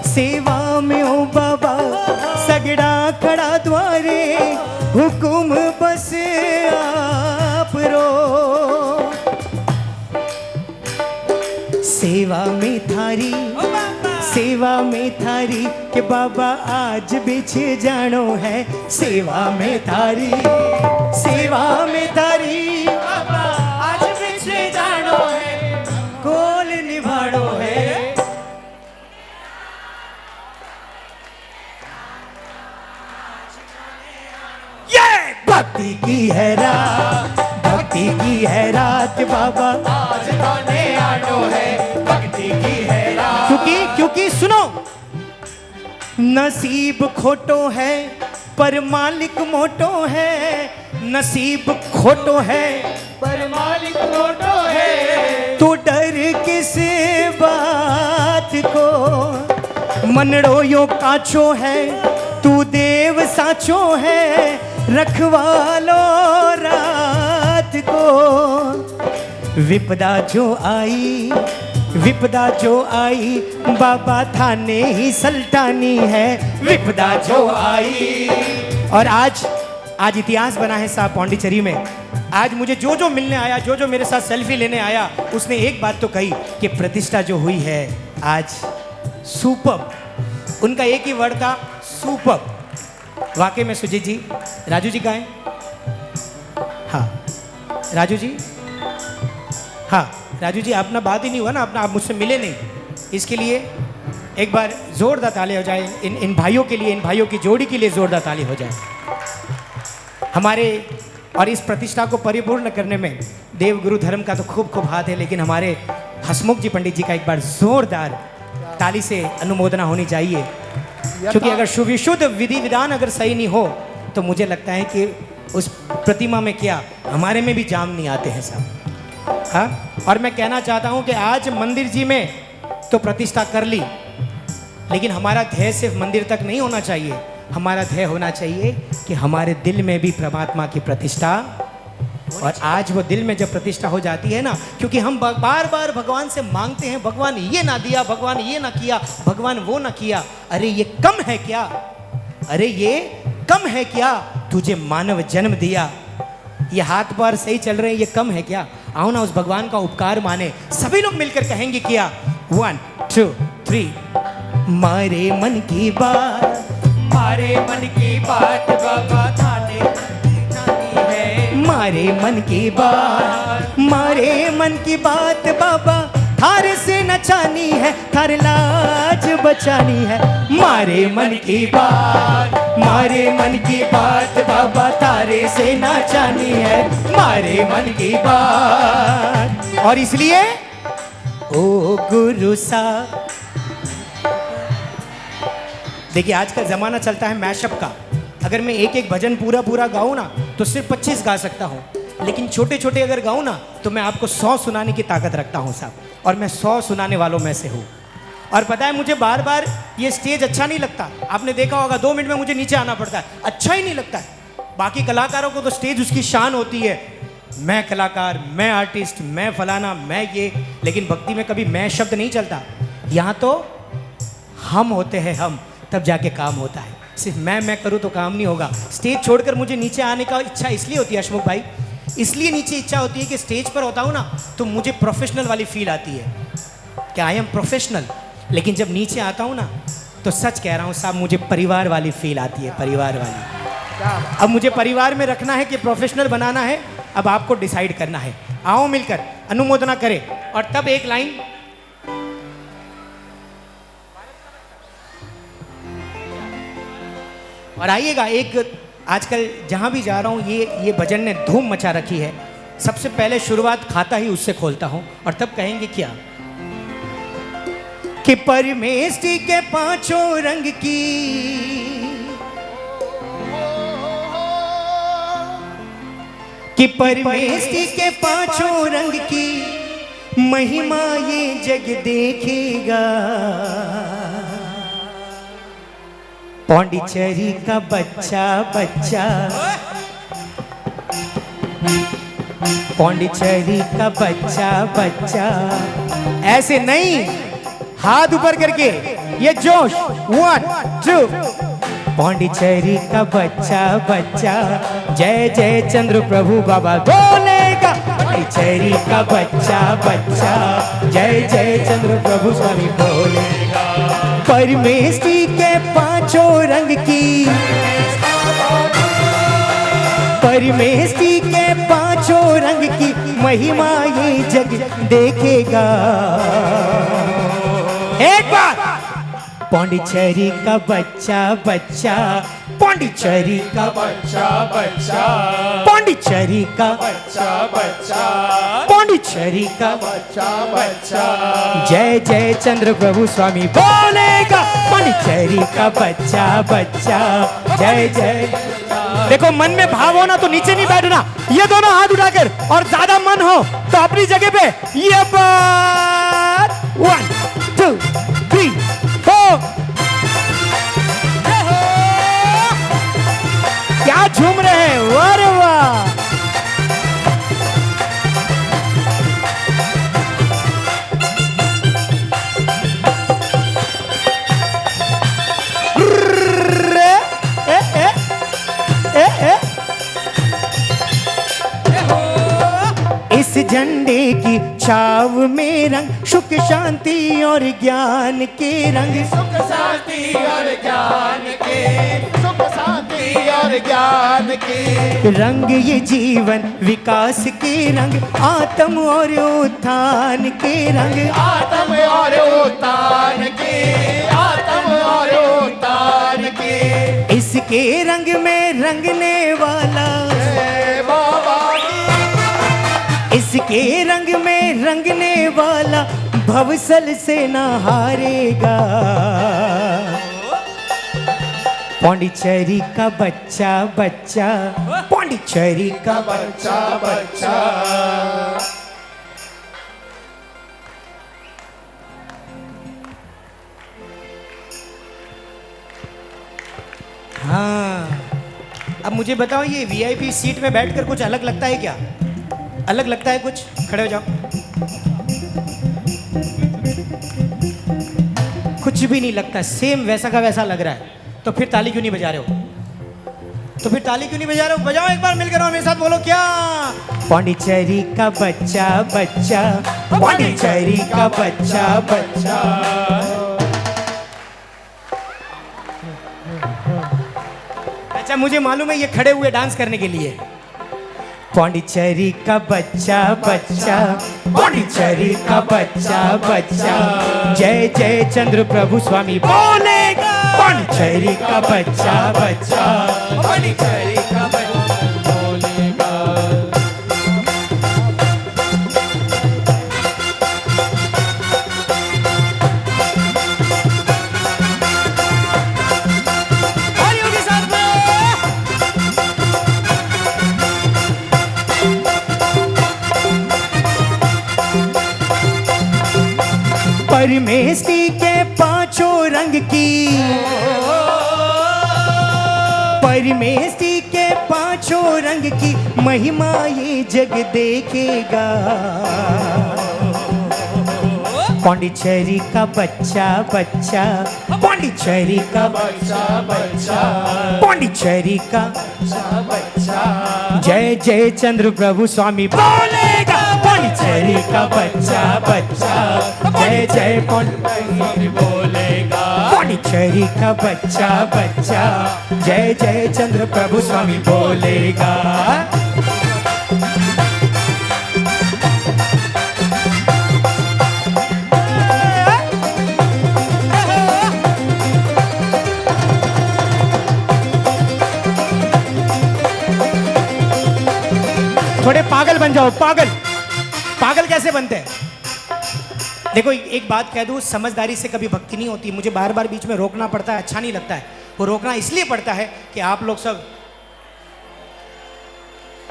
सेवा में हो बाबा सगड़ा खड़ा द्वारे। हुकुम बस आप रो सेवा में थारी, सेवा में थारी के बाबा आज बिछे जानो है। सेवा में थारी, सेवा में थारी बाबा आज बिछे जानो है। कोल निभानो है। ये भक्ति की है रात, भक्ति की है रात बाबा आज थाने आनो है। भक्ति की है रात। क्योंकि सुनो, नसीब खोटो है पर मालिक मोटो है। नसीब खोटो है पर मालिक मोटो है। तो डर किस बात को, मनड़ो यो काचो है। तू देव साचो है, रखवालो रात को। विपदा जो आई, विपदा जो आई बाबा थाने ही सल्टानी है। विपदा जो आई। और आज इतिहास बना है साहब पौंडीचेरी में। आज मुझे जो मिलने आया, जो मेरे साथ सेल्फी लेने आया, उसने एक बात तो कही कि प्रतिष्ठा जो हुई है आज सुपर्ब। उनका एक ही वर्ड था, सुपर्ब। वाकई में सुजीत जी, राजू जी कहाँ हैं? हाँ राजू जी, हाँ राजू जी, अपना बात ही नहीं हुआ ना, अपना आप मुझसे मिले नहीं। इसके लिए एक बार जोरदार ताली हो जाए इन भाइयों के लिए, इन भाइयों की जोड़ी के लिए जोरदार ताली हो जाए। हमारे और इस प्रतिष्ठा को परिपूर्ण करने में देव गुरु धर्म का तो खूब हाथ है, लेकिन हमारे हसमुख जी पंडित जी का एक बार जोरदार ताली से अनुमोदना होनी चाहिए। क्योंकि अगर शुद्ध विधि विधान अगर सही नहीं हो तो मुझे लगता है कि उस प्रतिमा में क्या हमारे में भी जाम नहीं आते हैं साहब। हाँ, और मैं कहना चाहता हूँ कि आज मंदिर जी में तो प्रतिष्ठा कर ली, लेकिन हमारा ध्येय सिर्फ मंदिर तक नहीं होना चाहिए, हमारा ध्येय होना चाहिए कि हमारे दिल में भी परमात्मा की प्रतिष्ठा। और आज वो दिल में जब प्रतिष्ठा हो जाती है ना, क्योंकि हम बार बार भगवान से मांगते हैं, भगवान ये ना दिया, भगवान ये ना किया, भगवान वो ना किया। अरे ये कम है क्या? अरे ये कम है क्या? तुझे मानव जन्म दिया, ये हाथ पैर सही चल रहे हैं, ये कम है क्या? आओ ना उस भगवान का उपकार माने। सभी लोग मिलकर कहेंगे क्या? 1 2 3। मारे मन की बात, मारे मन की बात बाबा थाने है। मारे मन की बात, मारे मन की बात बाबा थारे से नचानी है, थारे लाज बचानी है। मारे मन की बात, मारे मन की बात बाबा तारे से नचानी है, मारे मन की बात। और इसलिए ओ गुरु साहब, देखिए आज का जमाना चलता है मैशअप का। अगर मैं एक एक भजन पूरा पूरा गाऊं ना तो सिर्फ 25 गा सकता हूं, लेकिन छोटे छोटे अगर गाऊं ना तो मैं आपको 100 सुनाने की ताकत रखता हूं साहब, और मैं 100 सुनाने वालों में से हूं। और पता है मुझे बार बार ये स्टेज अच्छा नहीं लगता। आपने देखा होगा 2 मिनट में मुझे नीचे आना पड़ता है, अच्छा ही नहीं लगता है। बाकी कलाकारों को तो स्टेज उसकी शान होती है, मैं कलाकार, मैं आर्टिस्ट, मैं फलाना, मैं ये। लेकिन भक्ति में कभी मैं शब्द नहीं चलता। यहाँ तो हम होते हैं, हम, तब जाके काम होता है। सिर्फ मैं करूँ तो काम नहीं होगा। स्टेज छोड़कर मुझे नीचे आने का इच्छा इसलिए होती है अशमुख भाई, इसलिए नीचे इच्छा होती है कि स्टेज पर होता हूँ ना तो मुझे प्रोफेशनल वाली फील आती है कि आई एम प्रोफेशनल। लेकिन जब नीचे आता हूँ ना तो सच कह रहा हूँ साहब, मुझे परिवार वाली फील आती है, परिवार वाली। अब मुझे परिवार में रखना है कि प्रोफेशनल बनाना है, अब आपको डिसाइड करना है। आओ मिलकर अनुमोदना करें। और तब एक लाइन, और आइएगा, एक आजकल जहां भी जा रहा हूं ये भजन ने धूम मचा रखी है। सबसे पहले शुरुआत खाता ही उससे खोलता हूं, और तब कहेंगे क्या कि परमेष्टि के 5 रंग की, कि परमेष्टि के 5 रंग की महिमा ये जग देखेगा। पौंडीचेरी का बच्चा बच्चा, पौंडीचेरी का बच्चा बच्चा, ऐसे नहीं, हाथ ऊपर करके ये जोश। 1 2। पौंडीचेरी का बच्चा बच्चा, जय जय चंद्र प्रभु बाबा बोलेगा। पौंडीचेरी का बच्चा बच्चा, जय जय चंद्र प्रभु स्वामी बोलेगा। परमेष्टि के 5 रंग की, परमेष्टि के 5 रंग की महिमा ये जग देखेगा। एक बार पौंडीचेरी का बच्चा बच्चा, पौंडीचेरी का बच्चा बच्चा, पौंडीचेरी का बच्चा बच्चा, पौंडीचेरी का बच्चा बच्चा, जय जय चंद्र प्रभु स्वामी बोलेगा। पौंडीचेरी का बच्चा बच्चा, जय जय। देखो मन में भाव हो ना तो नीचे नहीं बैठना, ये दोनों हाथ उठाकर, और ज्यादा मन हो तो अपनी जगह पे ये बात। 1 2 3 4। क्या झूम रहे हैं, वाह वाह। इस झंडे की छाव में रंग, सुख शांति और ज्ञान के रंग, सुख शांति और ज्ञान के, सुख शांति और ज्ञान के रंग, ये जीवन विकास के रंग, आत्म और उत्थान के रंग, आत्म और उत्थान के, आत्म और उत्थान के। इसके रंग में रंगने वाला, इसके रंग में रंगने वाला भवसल से न हारेगा। पौंडीचेरी का बच्चा बच्चा, पौंडीचेरी का बच्चा बच्चा। हाँ, अब मुझे बताओ, ये वीआईपी सीट में बैठकर कुछ अलग लगता है क्या? अलग लगता है कुछ? खड़े हो जाओ। कुछ भी नहीं लगता, सेम वैसा का वैसा लग रहा है। तो फिर ताली क्यों नहीं बजा रहे हो? तो फिर ताली क्यों नहीं बजा रहे हो? बजाओ एक बार मिलकर, मेरे साथ बोलो क्या? पौंडीचेरी का बच्चा बच्चा, पौंडीचेरी का बच्चा बच्चा। अच्छा, मुझे मालूम है ये खड़े हुए डांस करने के लिए। पौंडीचेरी का बच्चा बच्चा, पौंडीचेरी का बच्चा बच्चा, जय जय चंद्र प्रभु स्वामी बोलेगा। पौंडीचेरी का बच्चा बच्चा, पौंडीचेरी का बच्चा बोलेगा। परमेष्टि के पांचों रंग की, परमेष्टि के पांचों रंग की महिमा ये जग देखेगा। पौंडीचेरी का बच्चा बच्चा, पौंडीचेरी का बच्चा बच्चा, पौंडीचेरी का बच्चा बच्चा, जय जय चंद्र प्रभु स्वामी बोलेगा। पौंडीचेरी का बच्चा बच्चा, जय जय पौंडीचेरी बोलेगा। पौंडीचेरी का बच्चा बच्चा, जय जय चंद्र प्रभु स्वामी बोलेगा। थोड़े पागल बन जाओ। पागल पागल कैसे बनते हैं? देखो एक बात कह दूं, समझदारी से कभी भक्ति नहीं होती। मुझे बार बार बीच में रोकना पड़ता है, अच्छा नहीं लगता है। वो रोकना इसलिए पड़ता है कि आप लोग सब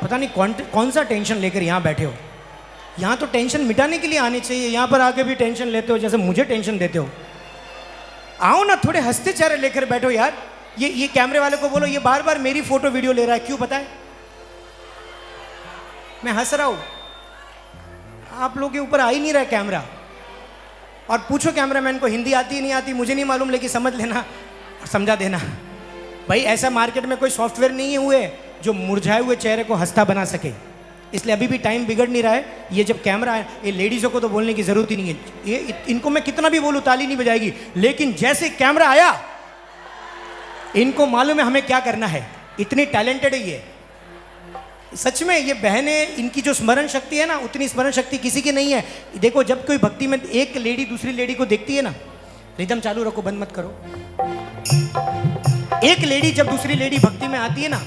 पता नहीं कौन सा टेंशन लेकर यहाँ बैठे हो। यहाँ तो टेंशन मिटाने के लिए आने चाहिए, यहाँ पर आके भी टेंशन लेते हो जैसे मुझे टेंशन देते हो। आओ ना, थोड़े हंसते चेहरे लेकर बैठो यार। ये कैमरे वाले को बोलो, ये बार बार मेरी फोटो वीडियो ले रहा है, क्यों पता है? मैं हंस रहा हूं, आप लोगों के ऊपर आ ही नहीं रहा कैमरा। और पूछो कैमरामैन को हिंदी आती नहीं आती मुझे नहीं मालूम, लेकिन समझ लेना, समझा देना भाई। ऐसा मार्केट में कोई सॉफ्टवेयर नहीं हुए जो मुरझाए हुए चेहरे को हंसता बना सके। इसलिए अभी भी टाइम बिगड़ नहीं रहा है। ये जब कैमरा है, ये लेडीज़ों को तो बोलने की ज़रूरत ही नहीं है। ये इनको मैं कितना भी बोलूँ ताली नहीं बजाएगी, लेकिन जैसे कैमरा आया इनको मालूम है हमें क्या करना है। इतनी टैलेंटेड है ये, सच में। ये बहनें, इनकी जो स्मरण शक्ति है ना, उतनी स्मरण शक्ति किसी की नहीं है। देखो जब कोई भक्ति में एक लेडी दूसरी लेडी को देखती है ना, रिदम चालू रखो, बंद मत करो। एक लेडी जब दूसरी लेडी भक्ति में आती है ना,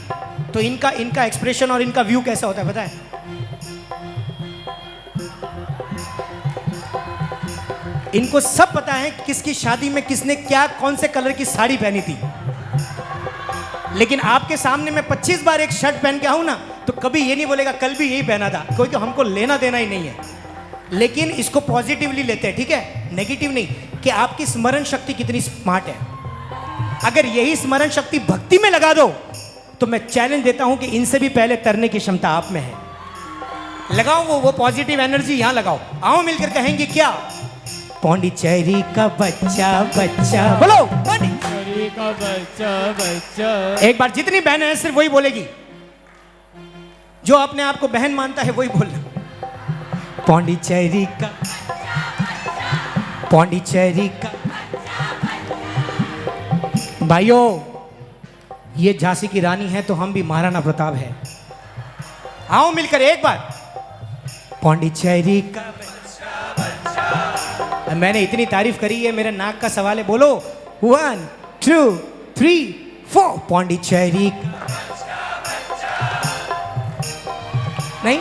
तो इनका एक्सप्रेशन और इनका व्यू कैसा होता है पता है? इनको सब पता है किसकी शादी में किसने क्या कौन से कलर की साड़ी पहनी थी। लेकिन आपके सामने मैं 25 बार एक शर्ट पहन के आऊं ना, तो कभी ये नहीं बोलेगा कल भी यही पहना था, क्योंकि हमको लेना देना ही नहीं है। लेकिन इसको पॉजिटिवली लेते हैं, ठीक है, नेगेटिव नहीं, कि आपकी स्मरण शक्ति कितनी स्मार्ट है। अगर यही स्मरण शक्ति भक्ति में लगा दो, तो मैं चैलेंज देता हूं कि इनसे भी पहले तरने की क्षमता आप में है। लगाओ वो पॉजिटिव एनर्जी यहां लगाओ। आओ मिलकर कहेंगे क्या? पौंडीचेरी का बच्चा बच्चा, बोलो पौंडीचेरी का बच्चा बच्चा। एक बार जितनी बहनें हैं सिर्फ वही बोलेगी, जो अपने आप को बहन मानता है वही बोलना। पौंडीचेरी का, पौंडीचेरी का। भाइयों, ये झांसी की रानी है तो हम भी महाराणा प्रताप है। आओ मिलकर एक बार, पौंडीचेरी का। मैंने इतनी तारीफ करी है, मेरे नाक का सवाल है, बोलो 1 2 3 4। पौंडीचेरी नहीं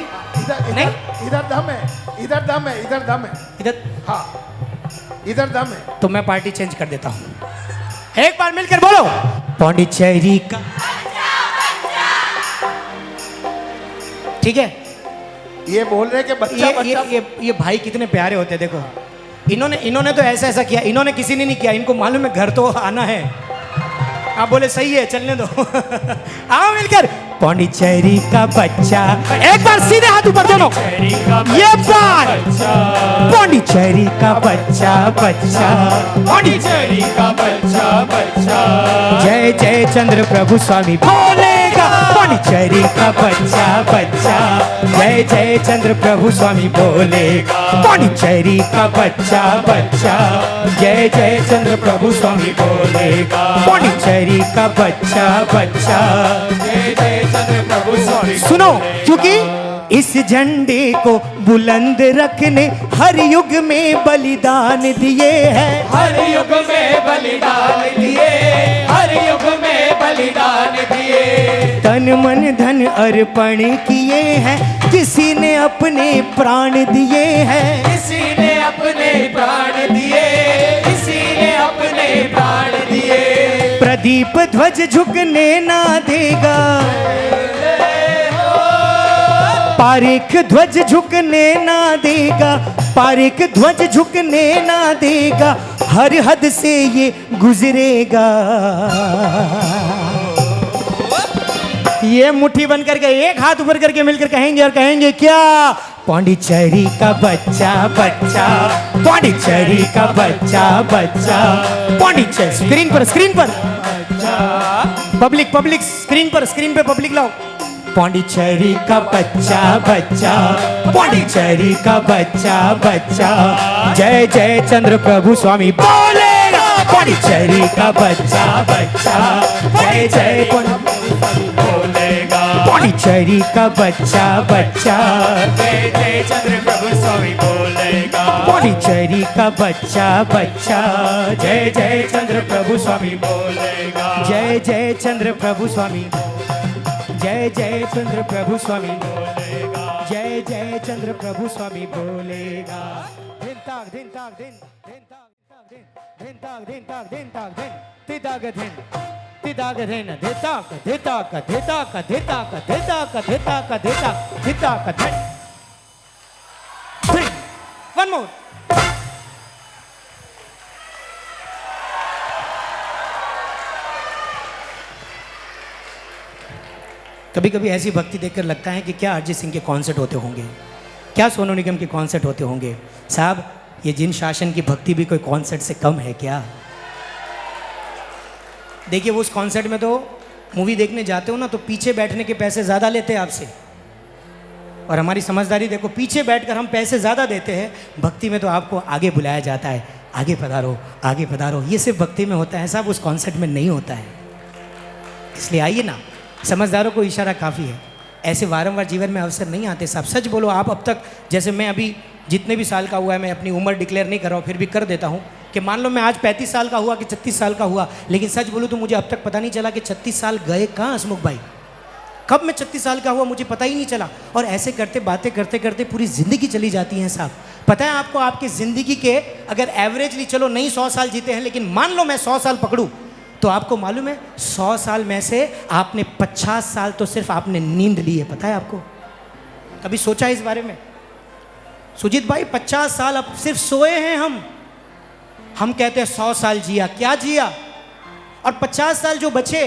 नहीं, इधर दम है, इधर दम है, इधर दम है, इधर, हाँ इधर दम है। तो मैं पार्टी चेंज कर देता हूं। एक बार मिलकर बोलो, पौंडीचेरी का। ठीक है, ये बोल रहे कि बच्चा बच्चा। ये भाई कितने प्यारे होते हैं। देखो इन्होंने तो ऐसा किया, इन्होंने किसी ने नहीं किया। इनको मालूम है घर तो आना है। आप बोले सही है, चलने दो। आओ मिलकर। पौंडीचेरी का बच्चा, एक बार सीधे हाथ ऊपर दोनों, ये बार। पौंडीचेरी का बच्चा बच्चा, पौंडीचेरी का बच्चा बच्चा, जय जय चंद्र प्रभु स्वामी बोलेगा। पौंडीचेरी का बच्चा बच्चा, जय जय चंद्र प्रभु स्वामी बोलेगा। पौंडीचेरी का बच्चा बच्चा, जय जय चंद्र प्रभु स्वामी बोलेगा। पौंडीचेरी का बच्चा बच्चा, जय जय चंद्र प्रभु स्वामी। सुनो, क्योंकि इस झंडे को बुलंद रखने हर युग में बलिदान दिए हैं। हर युग में बलिदान दिए, हर युग में बलिदान दिए। तन मन धन अर्पण किए हैं, किसी ने अपने प्राण दिए हैं। किसी ने अपने प्राण दिए, किसी ने अपने प्राण दिए। प्रदीप ध्वज झुकने ना देगा, पारिक ध्वज झुकने ना देगा, पारिक ध्वज झुकने ना देगा। हर हद से ये गुजरेगा। ये मुट्ठी बन करके एक हाथ ऊपर करके मिलकर कहेंगे, और कहेंगे क्या? पौंडीचेरी का बच्चा बच्चा, पौंडीचेरी का बच्चा बच्चा। पौंडीचेरी स्क्रीन पर, स्क्रीन पर पब्लिक, पब्लिक स्क्रीन पर, स्क्रीन पे पब्लिक लाओ। पौंडीचेरी का बच्चा बच्चा, पौंडीचेरी का बच्चा बच्चा, जय जय चंद्र प्रभु स्वामी बोलेगा। पौंडीचेरी का बच्चा बच्चा, जय जय बोलेगा। पौंडीचेरी का बच्चा बच्चा, जय जय चंद्र प्रभु स्वामी बोलेगा। पौंडीचेरी का बच्चा बच्चा, जय जय चंद्र प्रभु स्वामी बोलेगा। जय जय चंद्र प्रभु स्वामी, जय जय चंद्र प्रभु स्वामी, जय जय चंद्र प्रभु स्वामी बोलेगा। दिन ताक दिन ताक दिन, दिन ताक दिन, दिन ताक दिन ताक दिन ताक दिन, तिदाग दिन, तिदाग दिन, देताक देताक देताक देताक देताक देताक देताक देताक दिन। One more. कभी कभी ऐसी भक्ति देखकर लगता है कि क्या अरिजीत सिंह के कॉन्सर्ट होते होंगे, क्या सोनू निगम के कॉन्सर्ट होते होंगे। साहब, ये जिन शासन की भक्ति भी कोई कॉन्सर्ट से कम है क्या? देखिए, वो उस कॉन्सर्ट में तो मूवी देखने जाते हो ना, तो पीछे बैठने के पैसे ज़्यादा लेते हैं आपसे, और हमारी समझदारी देखो, पीछे बैठकर हम पैसे ज़्यादा देते हैं। भक्ति में तो आपको आगे बुलाया जाता है, आगे पधारो, आगे पधारो। ये सिर्फ भक्ति में होता है साहब, उस कॉन्सर्ट में नहीं होता है। इसलिए आइए ना, समझदारों को इशारा काफ़ी है। ऐसे वारंवार जीवन में अवसर नहीं आते साहब। सच बोलो, आप अब तक, जैसे मैं अभी जितने भी साल का हुआ है, मैं अपनी उम्र डिक्लेयर नहीं कर रहा हूँ, फिर भी कर देता हूँ कि मान लो मैं आज 35 साल का हुआ कि 36 साल का हुआ, लेकिन सच बोलूँ तो मुझे अब तक पता नहीं चला कि 36 साल गए कहाँ हसमुख भाई। कब मैं 36 साल का हुआ मुझे पता ही नहीं चला। और ऐसे करते, बातें करते करते पूरी ज़िंदगी चली जाती है साहब। पता है आपको, आपकी ज़िंदगी के अगर एवरेजली, चलो नहीं 100 साल जीते हैं, लेकिन मान लो मैं 100 साल पकड़ूँ, तो आपको मालूम है 100 साल में से आपने 50 साल तो सिर्फ आपने नींद ली है। पता है आपको? कभी सोचा है इस बारे में? सुजीत भाई, 50 साल अब सिर्फ सोए हैं हम कहते हैं 100 साल जिया। क्या जिया? और 50 साल जो बचे,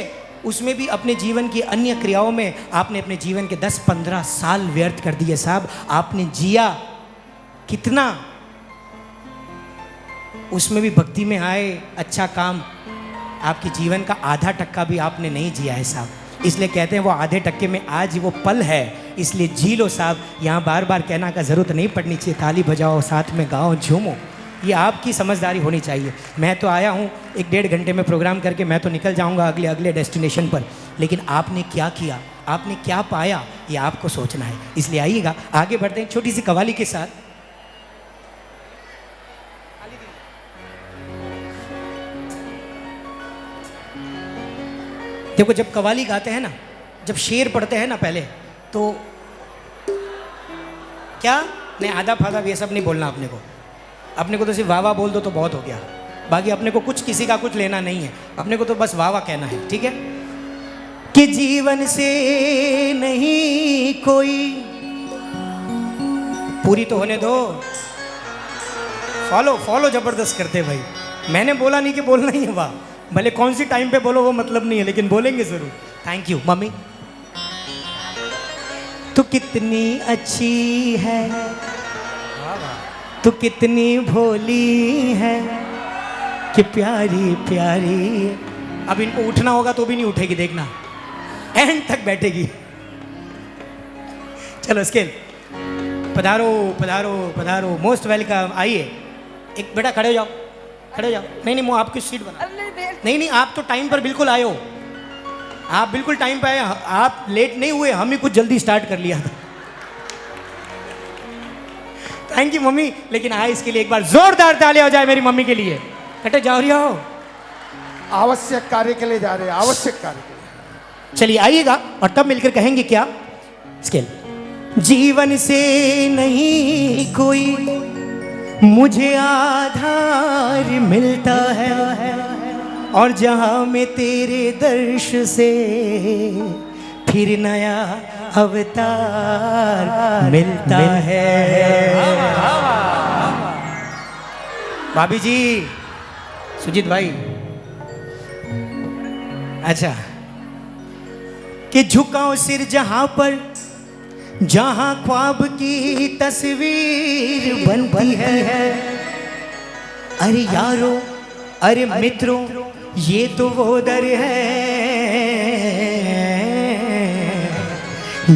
उसमें भी अपने जीवन की अन्य क्रियाओं में आपने अपने जीवन के 10-15 साल व्यर्थ कर दिए साहब। आपने जिया कितना? उसमें भी भक्ति में आए, अच्छा काम, आपके जीवन का आधा टक्का भी आपने नहीं जिया है साहब। इसलिए कहते हैं वो आधे टक्के में आज वो पल है, इसलिए जी लो साहब। यहाँ बार बार कहना का ज़रूरत नहीं पड़नी चाहिए, ताली बजाओ, साथ में गाओ, झूमो। ये आपकी समझदारी होनी चाहिए। मैं तो आया हूँ 1-1.5 घंटे में प्रोग्राम करके, मैं तो निकल जाऊँगा अगले डेस्टिनेशन पर, लेकिन आपने क्या किया, आपने क्या पाया, ये आपको सोचना है। इसलिए आइएगा, आगे बढ़ते हैं छोटी सी कवाली के साथ। देखो, जब कवाली गाते हैं ना, जब शेर पढ़ते हैं ना पहले, तो क्या नहीं, आधा फाधा ये सब नहीं बोलना अपने को। अपने को तो सिर्फ वाह वाह बोल दो तो बहुत हो गया। बाकी अपने को कुछ, किसी का कुछ लेना नहीं है, अपने को तो बस वाह वाह कहना है, ठीक है? कि जीवन से नहीं कोई, पूरी तो होने दो। फॉलो जबरदस्त करते भाई, मैंने बोला नहीं कि बोलना ही है वाह, भले कौन सी टाइम पे बोलो वो मतलब नहीं है, लेकिन बोलेंगे जरूर। Thank you mummy. तू कितनी अच्छी है, तू कितनी भोली है, कि प्यारी प्यारी। अब इनको उठना होगा तो भी नहीं उठेगी, देखना एंड तक बैठेगी। चलो स्केल, पधारो पधारो पधारो, मोस्ट वेलकम। आइए, एक बेटा खड़े हो जाओ, खड़े हो जाओ। नहीं नहीं, वो आपकी सीट बना। नहीं नहीं, आप तो टाइम पर बिल्कुल आए हो, आप बिल्कुल टाइम पे आए, आप लेट नहीं हुए, हम ही कुछ जल्दी स्टार्ट कर लिया था। Thank you mummy. लेकिन आए इसके लिए एक बार जोरदार ताली हो जाए मेरी मम्मी के लिए। कटे जाओ रही हो, आवश्यक कार्य के लिए जा रहे हैं, आवश्यक कार्य के लिए। चलिए आइएगा और तब मिलकर कहेंगे क्या। स्केल। जीवन से नहीं कोई मुझे आधार मिलता है, और जहां में तेरे दर्श से फिर नया अवतार मिलता है। भाभी जी, सुजीत भाई, अच्छा, कि झुकाओ सिर जहां पर जहां ख्वाब की तस्वीर बनती है। अरे यारो, अरे मित्रों, ये तो वो दर है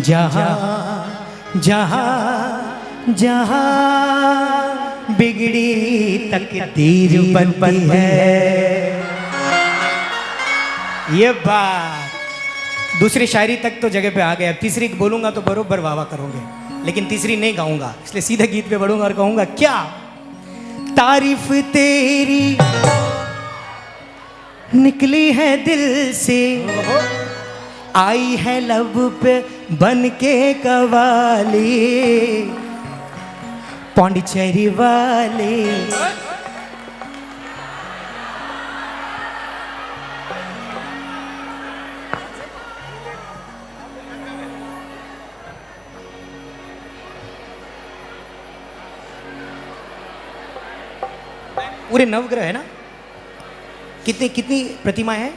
जहां जहां जहां बिगड़ी तकदीर बनती है। ये बात दूसरी शायरी तक तो जगह पे आ गया। अब तीसरी बोलूंगा तो बरोबर वाह करोगे, लेकिन तीसरी नहीं गाऊंगा, इसलिए सीधे गीत पे बढ़ूंगा और कहूंगा क्या। तारीफ तेरी निकली है दिल से, आई है लब पे बन के कवाली, पौंडीचेरी वाली। पूरे नवग्रह है ना? कितनी कितनी प्रतिमा है?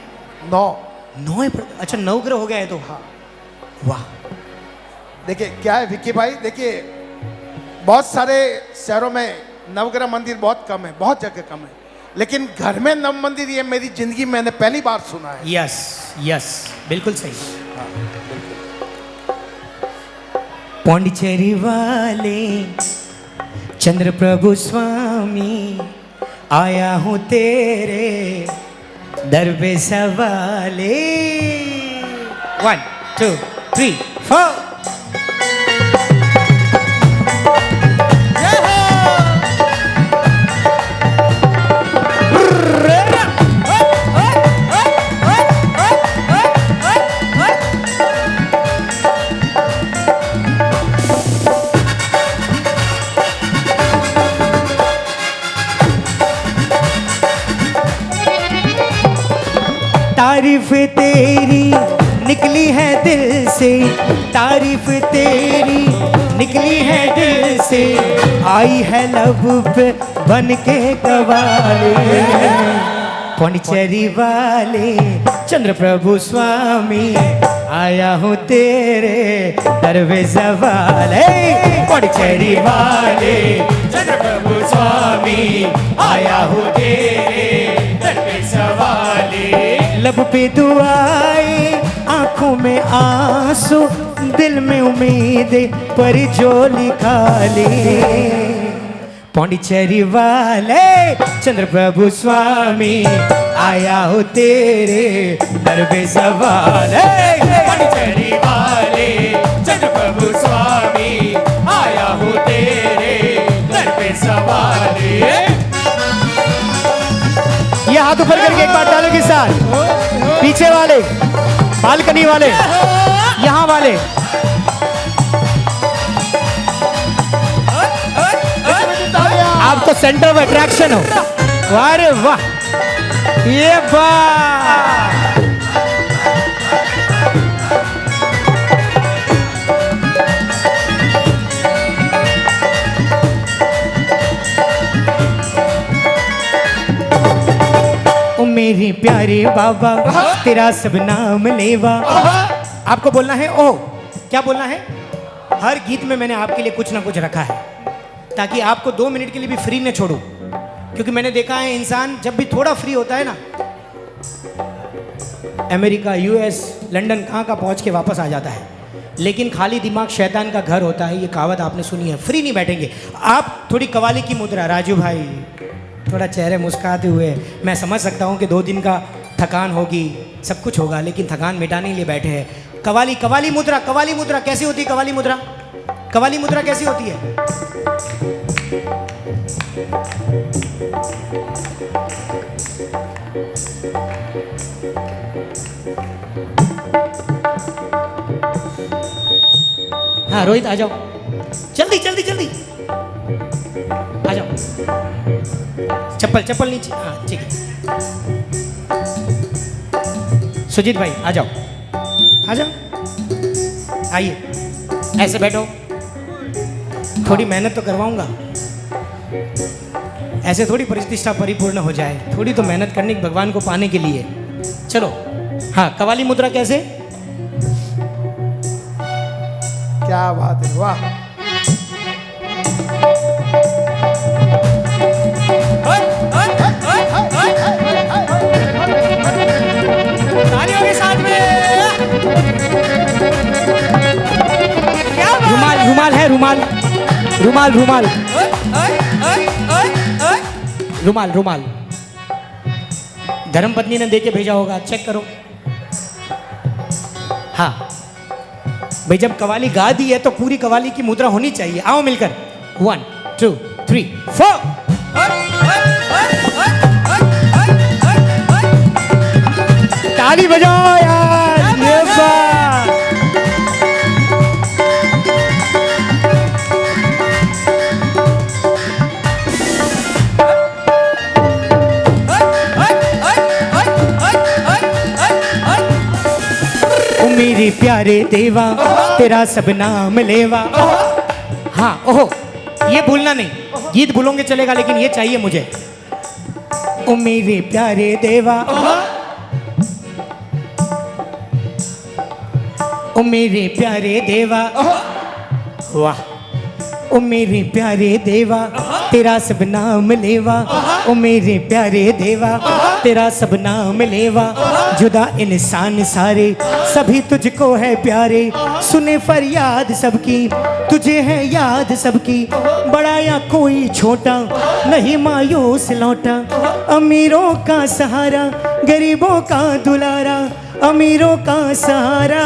9। 9 है। अच्छा, नवग्रह हो गया है तो। हाँ, वाह। देखिए क्या है विक्की भाई, देखिए बहुत सारे शहरों में नवग्रह मंदिर बहुत कम है, बहुत जगह कम है, लेकिन घर में नव मंदिर ये मेरी जिंदगी में मैंने पहली बार सुना है। यस यस, बिल्कुल सही। पौंडीचेरी वाले चंद्र प्रभु स्वामी, आया हूं तेरे दर पे सवाले। 1 2 3 4। तारीफ तेरी निकली है दिल से, तारीफ तेरी निकली है दिल से, आई है लब पे बन के कवाले, पौंडीचेरी वाले चंद्र प्रभु स्वामी, आया हूँ तेरे दर पे सवाल। पौंडीचेरी वाले चंद्र प्रभु स्वामी, आया हूँ तेरे दर पे सवाले। लब पे दुआएं, आंखों में आंसू, दिल में उम्मीद पर जो लिखा ले, पौंडीचेरी वाले चंद्र प्रभु स्वामी, आया हो तेरे दर पे सवाल। पौंडीचेरी वाले चंद्र प्रभु स्वामी, आया हो तेरे दर पे सवाल। ये हाथ ऊपर करके एक बार डालो के साथ, पीछे वाले, बालकनी वाले, यहाँ वाले। आप तो सेंटर ऑफ अट्रैक्शन हो। वाह रे वाह, ये वाह। मेरे प्यारे बाबा तेरा सब नाम लेवा। आपको बोलना है ओ, क्या बोलना है? हर गीत में मैंने आपके लिए कुछ ना कुछ रखा है ताकि आपको 2 मिनट के लिए भी फ्री न छोड़ूं, क्योंकि मैंने देखा है इंसान जब भी थोड़ा फ्री होता है ना, अमेरिका, यूएस, लंदन कहाँ का पहुँच के वापस आ जाता है। लेकिन खाली दिमाग शैतान का घर होता है, ये कहावत आपने सुनी है। फ्री नहीं बैठेंगे आप। थोड़ी कवाली की मुद्रा, राजू भाई थोड़ा चेहरे मुस्कुराते हुए। मैं समझ सकता हूँ कि 2 दिन का थकान होगी, सब कुछ होगा, लेकिन थकान मिटाने के लिए बैठे हैं। कवाली, कवाली मुद्रा, कवाली मुद्रा कैसी होती है? कवाली मुद्रा, कवाली मुद्रा कैसी होती है? हाँ रोहित आ जाओ, जल्दी जल्दी जल्दी आ जाओ। चप्पल चप्पल नीचे, हाँ ठीक है। सुजीत भाई आ जाओ, आ जाओ, आइए ऐसे बैठो। थोड़ी मेहनत तो करवाऊंगा, ऐसे थोड़ी प्रतिष्ठा परिपूर्ण हो जाए, थोड़ी तो मेहनत करनी भगवान को पाने के लिए। चलो हाँ, कवाली मुद्रा कैसे? क्या बात है, वाह। तालियों के साथ में। रुमाल, रुमाल है, रुमाल, रुमाल, रुमाल, रुमाल, रुमाल धर्मपत्नी ने देके भेजा होगा, चेक करो। हाँ भाई, जब कवाली गा दी है तो पूरी कवाली की मुद्रा होनी चाहिए। आओ मिलकर, 1 2 3 4। ताली बजाओ यार, ये बात। ओ मेरे प्यारे देवा तेरा सब नाम लेवा। हाँ ओहो, ये भूलना नहीं, गीत भूलोगे चलेगा लेकिन ये चाहिए मुझे। ओ मेरे प्यारे देवा, ओ मेरे प्यारे देवा, वाह। ओ मेरे प्यारे देवा तेरा सब नाम लेवा। ओ मेरे प्यारे देवा तेरा सब नाम लेवा। जुदा इंसान सारे सभी तुझको है प्यारे। सुने फरियाद सबकी तुझे है याद सबकी। बड़ा या कोई छोटा नहीं मायूस लौटा। अमीरों का सहारा गरीबों का दुलारा। अमीरों का सहारा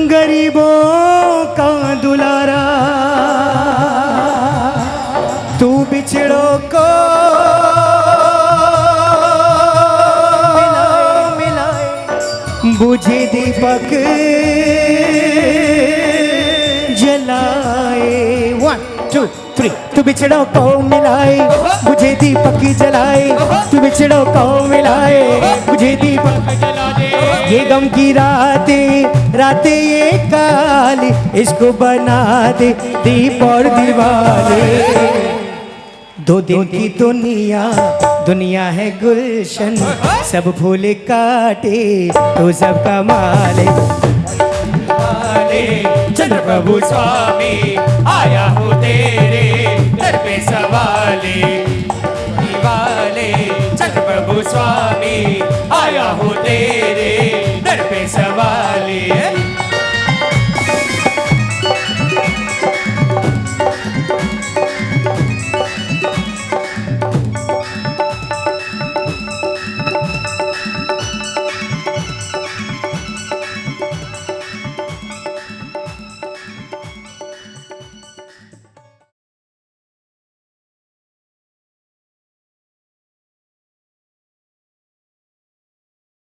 गरीबों का दुलारा। तू बिछड़ों को मिलाए बुझे दीपक जलाए। 1 2 3। तू बिछड़ों को मिलाए बुझे दीपक जलाए। तू बिछड़ों को मिलाए बुझे दीपक जलाए। ये गम की रातें रातें ये काली इसको बना दे दीप और दिवाले। 2 दिन की दुनिया दुनिया है गुलशन। सब फूल काटे तो सबका माले। चंद्र प्रभु स्वामी आया हूँ तेरे दर पे सवाले दिवाले। चंद्र प्रभु स्वामी आया हूँ तेरे